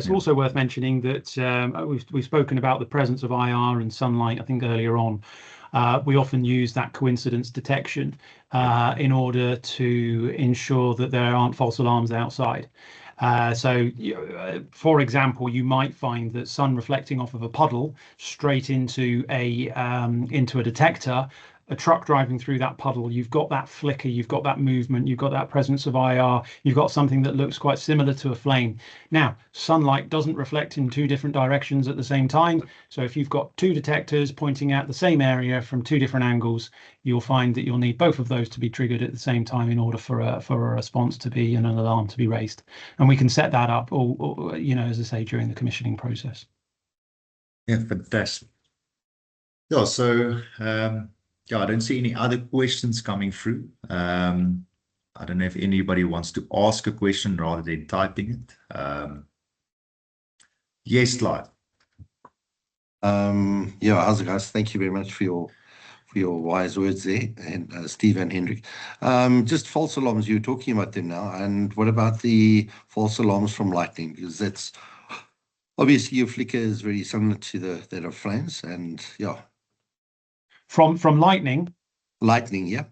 also worth mentioning that we've spoken about the presence of IR and sunlight, I think, earlier on. We often use that coincidence detection in order to ensure that there aren't false alarms outside. For example, you might find that sun reflecting off of a puddle straight into a detector, a truck driving through that puddle, you've got that flicker, you've got that movement, you've got that presence of IR, you've got something that looks quite similar to a flame. Now, sunlight doesn't reflect in two different directions at the same time. So if you've got two detectors pointing at the same area from two different angles, you'll find that you'll need both of those to be triggered at the same time in order for a response to be and an alarm to be raised. And we can set that up, or as I say, during the commissioning process. Yeah, fantastic. Yeah, so yeah, I don't see any other questions coming through. I don't know if anybody wants to ask a question rather than typing it. Yes, Clive. Yeah, how's it, guys? Thank you very much for your wise words there, and Steve and Hendrik. Just false alarms, you're talking about them now, and what about the false alarms from lightning? Because that's obviously your flicker is very similar to that of flames, and yeah. From lightning? Lightning, yeah.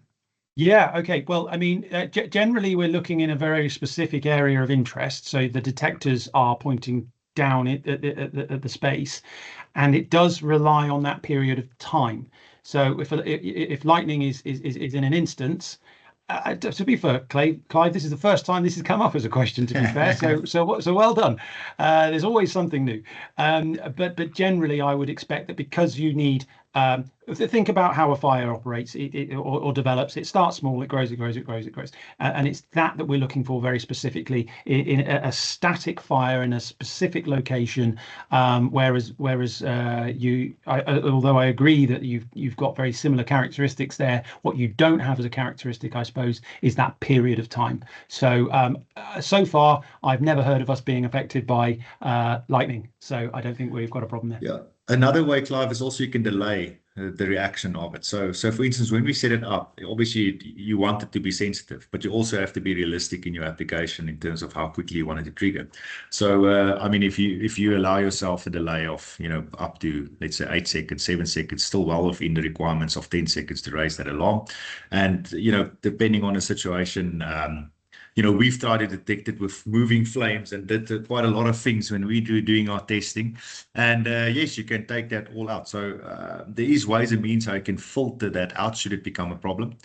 Yeah, okay. Well, I mean, generally we're looking in a very specific area of interest. So the detectors are pointing down at the space, and it does rely on that period of time. So if lightning is in an instance, to be fair, Clive, this is the first time this has come up as a question, to be fair. So well done. There's always something new. But generally, I would expect that because you need think about how a fire operates or develops. It starts small, it grows, it grows, it grows, it grows, and it's that we're looking for very specifically in a static fire in a specific location. Whereas although I agree that you've got very similar characteristics there, what you don't have as a characteristic, I suppose, is that period of time. So so far, I've never heard of us being affected by lightning. So I don't think we've got a problem there. Yeah. Another way, Clive, is also you can delay the reaction of it. So for instance, when we set it up, obviously you want it to be sensitive, but you also have to be realistic in your application in terms of how quickly you want it to trigger. So I mean, if you allow yourself a delay of up to, let's say, 8 seconds, 7 seconds, still well within the requirements of 10 seconds to raise that alarm, and depending on the situation. We've tried to detect it with moving flames and did quite a lot of things when we doing our testing. And yes, you can take that all out. So there is ways and means how you can filter that out should it become a problem.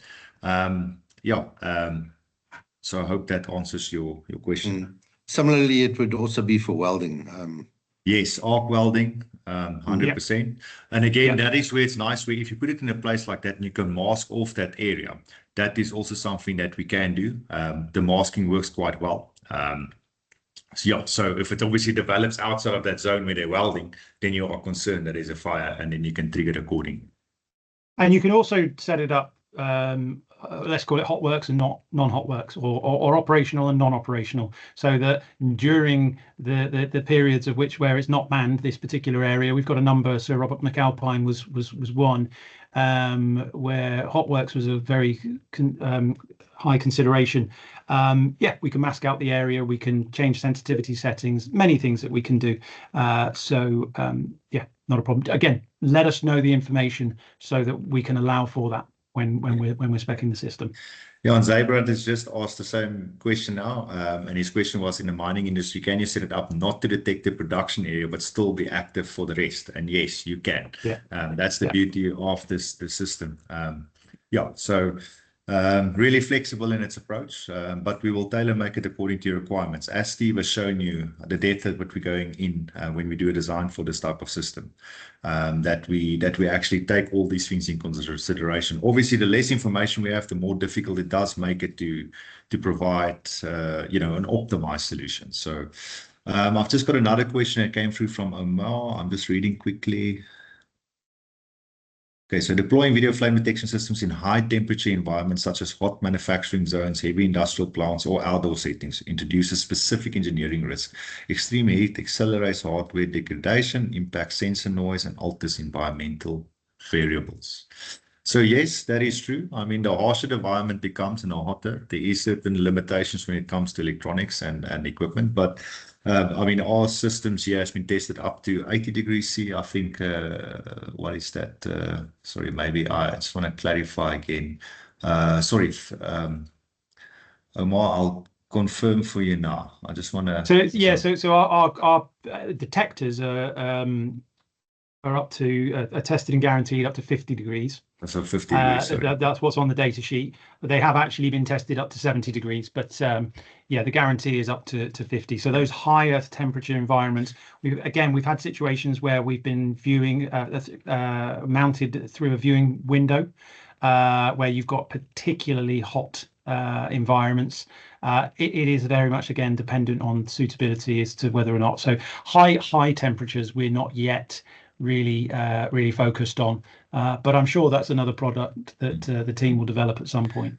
So I hope that answers your question. Similarly, it would also be for welding. Yes, arc welding, 100%. Yep. And again, that is where it's nice, where if you put it in a place like that and you can mask off that area, that is also something that we can do. The masking works quite well. So if it obviously develops outside of that zone where they're welding, then you are concerned that there's a fire, and then you can trigger it accordingly. And you can also set it up, let's call it hot works and not non-hot works, or operational and non-operational, so that during the periods of where it's not manned, this particular area, we've got a number. Sir Robert McAlpine was one, where hot works was a very high consideration. We can mask out the area, we can change sensitivity settings, many things that we can do. Not a problem. Again, let us know the information so that we can allow for that when we're speccing the system. Yeah, and Zabrand has just asked the same question now, and his question was, in the mining industry, can you set it up not to detect the production area but still be active for the rest? And yes, you can. Yeah. That's the beauty of the system. So really flexible in its approach, but we will tailor make it according to your requirements. As Steve has shown you, the depth at which we're going in when we do a design for this type of system, that we actually take all these things in consideration. Obviously, the less information we have, the more difficult it does make it to provide an optimized solution. So I've just got another question that came through from Omar. I'm just reading quickly. Okay, so deploying video flame detection systems in high temperature environments such as hot manufacturing zones, heavy industrial plants, or outdoor settings introduces specific engineering risk. Extreme heat accelerates hardware degradation, impacts sensor noise, and alters environmental variables. So yes, that is true. I mean, the harsher the environment becomes and the hotter, there is certain limitations when it comes to electronics and equipment, but I mean, our systems here has been tested up to 80 degrees C. I think, what is that? Sorry, maybe I just want to clarify again. Sorry, Omar, confirm for you now. I just want to. So yeah, so our detectors are up to are tested and guaranteed up to 50 degrees. So 50 degrees. That's what's on the data sheet. But they have actually been tested up to 70 degrees. But yeah, the guarantee is up to 50. So those higher temperature environments, we've had situations where we've been viewing mounted through a viewing window where you've got particularly hot environments. It is very much again dependent on suitability as to whether or not. So high temperatures we're not yet really focused on, but I'm sure that's another product that the team will develop at some point.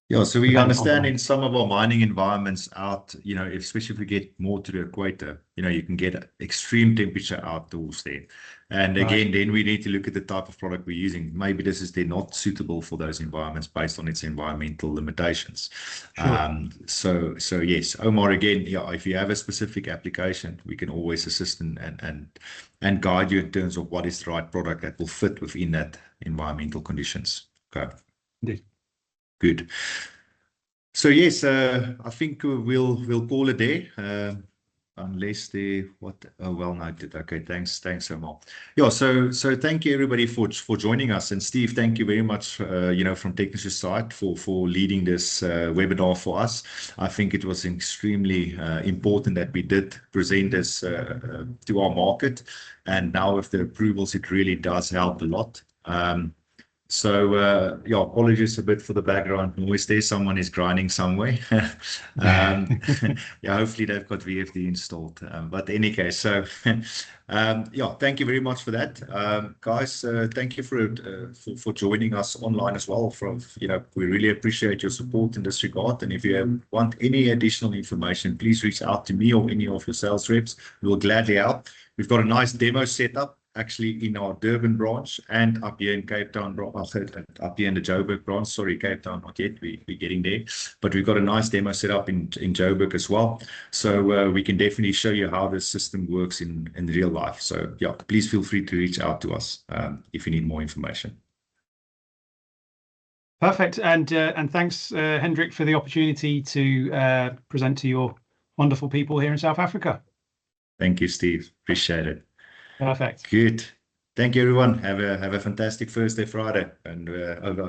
Yeah, so we understand in some of our mining environments out, especially if we get more to the equator, you can get extreme temperature outdoors there. And again, then we need to look at the type of product we're using. Maybe this is then not suitable for those environments based on its environmental limitations. Sure. So yes, Omar, again, yeah, if you have a specific application, we can always assist and guide you in terms of what is the right product that will fit within that environmental conditions. Okay. Indeed. Good. So yes, I think we'll call it there. Unless they well noted. Okay, thanks, Omar. Yeah, so thank you everybody for joining us, and Steve, thank you very much. From Technoswitch side for leading this webinar for us. I think it was extremely important that we did present this to our market, and now with the approvals, it really does help a lot. So yeah, apologies a bit for the background noise there. Someone is grinding somewhere. Yeah, hopefully they've got VFD installed. But in any case, so yeah, thank you very much for that, guys. Thank you for joining us online as well. We really appreciate your support in this regard. And if you want any additional information, please reach out to me or any of your sales reps. We'll gladly help. We've got a nice demo set up, actually, in our Durban branch and up here in Cape Town, up here in the Joburg branch. Sorry, Cape Town, not yet. We're getting there. But we've got a nice demo set up in Joburg as well. So we can definitely show you how this system works in real life. So yeah, please feel free to reach out to us if you need more information. Perfect. And thanks, Hendrik, for the opportunity to present to your wonderful people here in South Africa. Thank you, Steve. Appreciate it. Perfect. Good. Thank you, everyone. Have a fantastic Thursday, Friday, and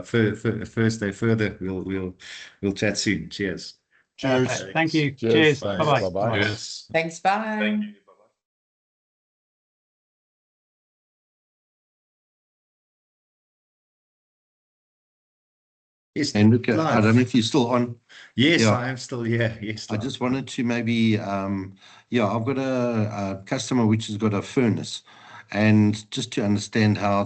Thursday further. We'll chat soon. Cheers. Cheers. Thank you. Cheers. Cheers. Bye-bye. Bye-bye. Cheers. Thanks. Bye. Thank you. Yes, Hendrik, I don't know if you're still on. Yes, Yeah. I am still here. Yes, I just wanted to maybe, yeah, I've got a customer which has got a furnace, and just to understand how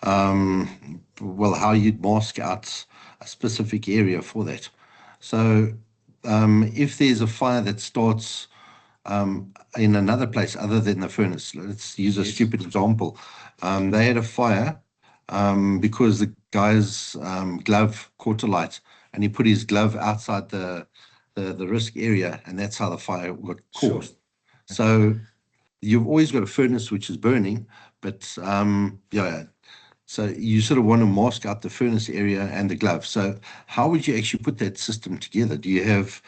how you'd mask out a specific area for that. So if there's a fire that starts in another place other than the furnace, let's use a stupid example. They had a fire because the guy's glove caught alight, and he put his glove outside the risk area, and that's how the fire got caused. Sure. So you've always got a furnace which is burning, but yeah, so you sort of want to mask out the furnace area and the glove. So how would you actually put that system together? Do you have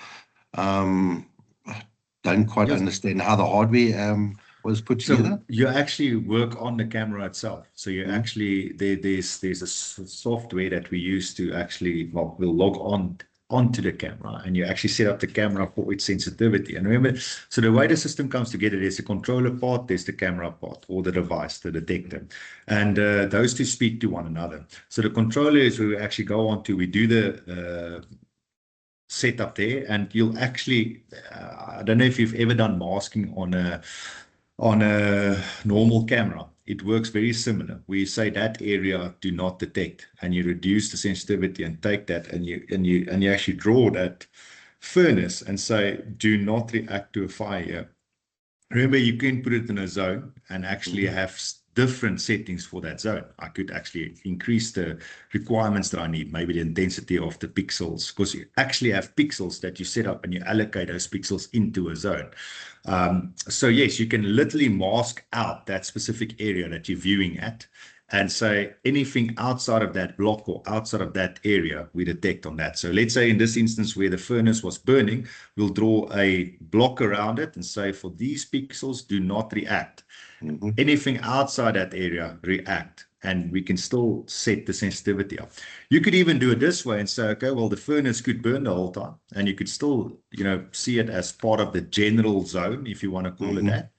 don't quite understand how the hardware was put together? So you actually work on the camera itself. So you actually there's a software that we use to actually we'll log onto the camera, and you actually set up the camera for its sensitivity. And remember, so the way the system comes together, there's a controller part, there's the camera part, or the device, the detector, and those two speak to one another. So the controller is where we actually go on to, we do the setup there, and you'll actually I don't know if you've ever done masking on a normal camera. It works very similar. We say that area do not detect, and you reduce the sensitivity and take that, and you actually draw that furnace and say do not react to a fire. Remember, you can put it in a zone and actually have different settings for that zone. I could actually increase the requirements that I need, maybe the intensity of the pixels, because you actually have pixels that you set up and you allocate those pixels into a zone. So yes, you can literally mask out that specific area that you're viewing at, and say anything outside of that block or outside of that area, we detect on that. So let's say in this instance where the furnace was burning, we'll draw a block around it and say for these pixels, do not react. Anything outside that area, react. And we can still set the sensitivity up. You could even do it this way and say, okay, well, the furnace could burn the whole time, and you could still, see it as part of the general zone, if you want to call it that.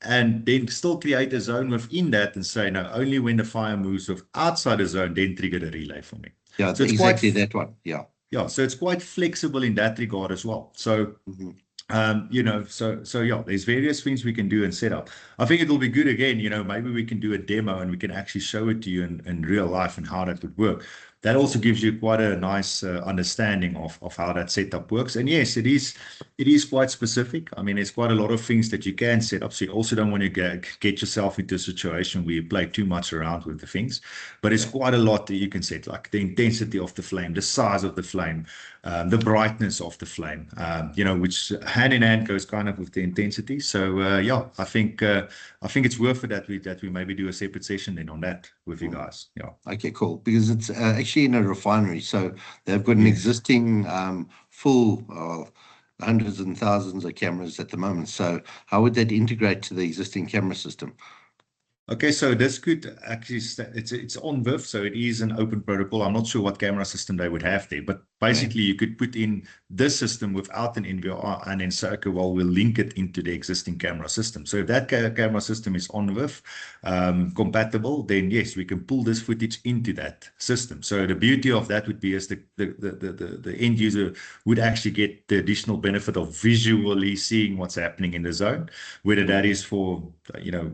And then still create a zone within that and say, no, only when the fire moves outside the zone, then trigger the relay for me. Yeah, so it's exactly that one. Yeah. Yeah, so it's quite flexible in that regard as well. So, there's various things we can do and set up. I think it'll be good again, maybe we can do a demo and we can actually show it to you in real life and how that would work. That also gives you quite a nice understanding of how that setup works. And yes, it is quite specific. I mean, there's quite a lot of things that you can set up. So you also don't want to get yourself into a situation where you play too much around with the things. But it's quite a lot that you can set, like the intensity of the flame, the size of the flame, the brightness of the flame, which hand in hand goes kind of with the intensity. So I think it's worth it that we maybe do a separate session then on that with you guys. Yeah. Okay, cool. Because it's actually in a refinery, so they've got an existing full hundreds and thousands of cameras at the moment. So how would that integrate to the existing camera system? Okay, so this could actually, it's on VIF, so it is an open protocol. I'm not sure what camera system they would have there, but basically you could put in this system without an NVR and then say, okay, well, we'll link it into the existing camera system. So if that camera system is on VIF compatible, then yes, we can pull this footage into that system. So the beauty of that would be as the end user would actually get the additional benefit of visually seeing what's happening in the zone, whether that is for,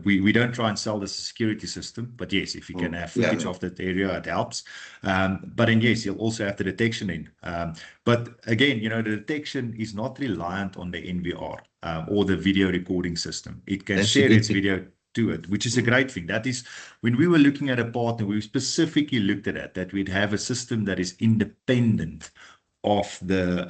we don't try and sell this security system, but yes, if you can have footage of that area, it helps. But then yes, you'll also have the detection in. But again, the detection is not reliant on the NVR or the video recording system. It can share its video to it, which is a great thing. That is, when we were looking at a partner, we specifically looked at that we'd have a system that is independent of the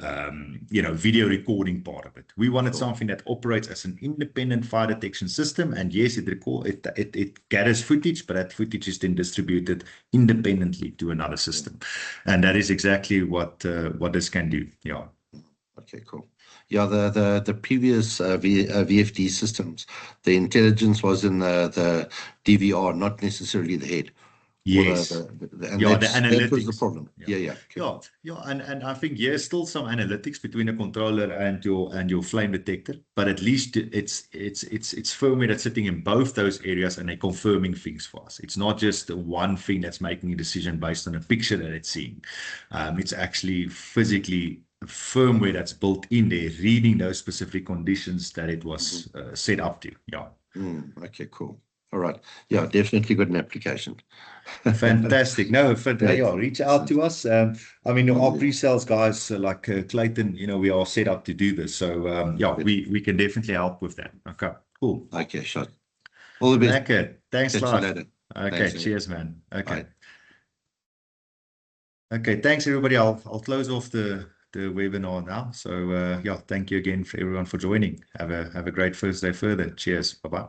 video recording part of it. We wanted something that operates as an independent fire detection system, and yes, it gathers footage, but that footage is then distributed independently to another system, and that is exactly what this can do. Yeah. Okay, cool. Yeah, the previous VFD systems, the intelligence was in the DVR, not necessarily the head. Yes. The analytics. That was the problem. Yeah. And I think there's still some analytics between the controller and your flame detector, but at least it's firmware that's sitting in both those areas and they're confirming things for us. It's not just one thing that's making a decision based on a picture that it's seeing. It's actually physically firmware that's built in there, reading those specific conditions that it was set up to. Yeah. Okay, cool. All right. Yeah, definitely got an application. Fantastic. No, reach out to us. I mean, our pre-sales guys like Clayton, we are set up to do this. So, we can definitely help with that. Okay, cool. Okay, sure. All the best. Okay, thanks a lot. Okay, thanks, cheers, man. Okay. Okay, thanks, everybody. I'll close off the webinar now. So, thank you again for everyone for joining. Have a great Thursday further. Cheers. Bye-bye.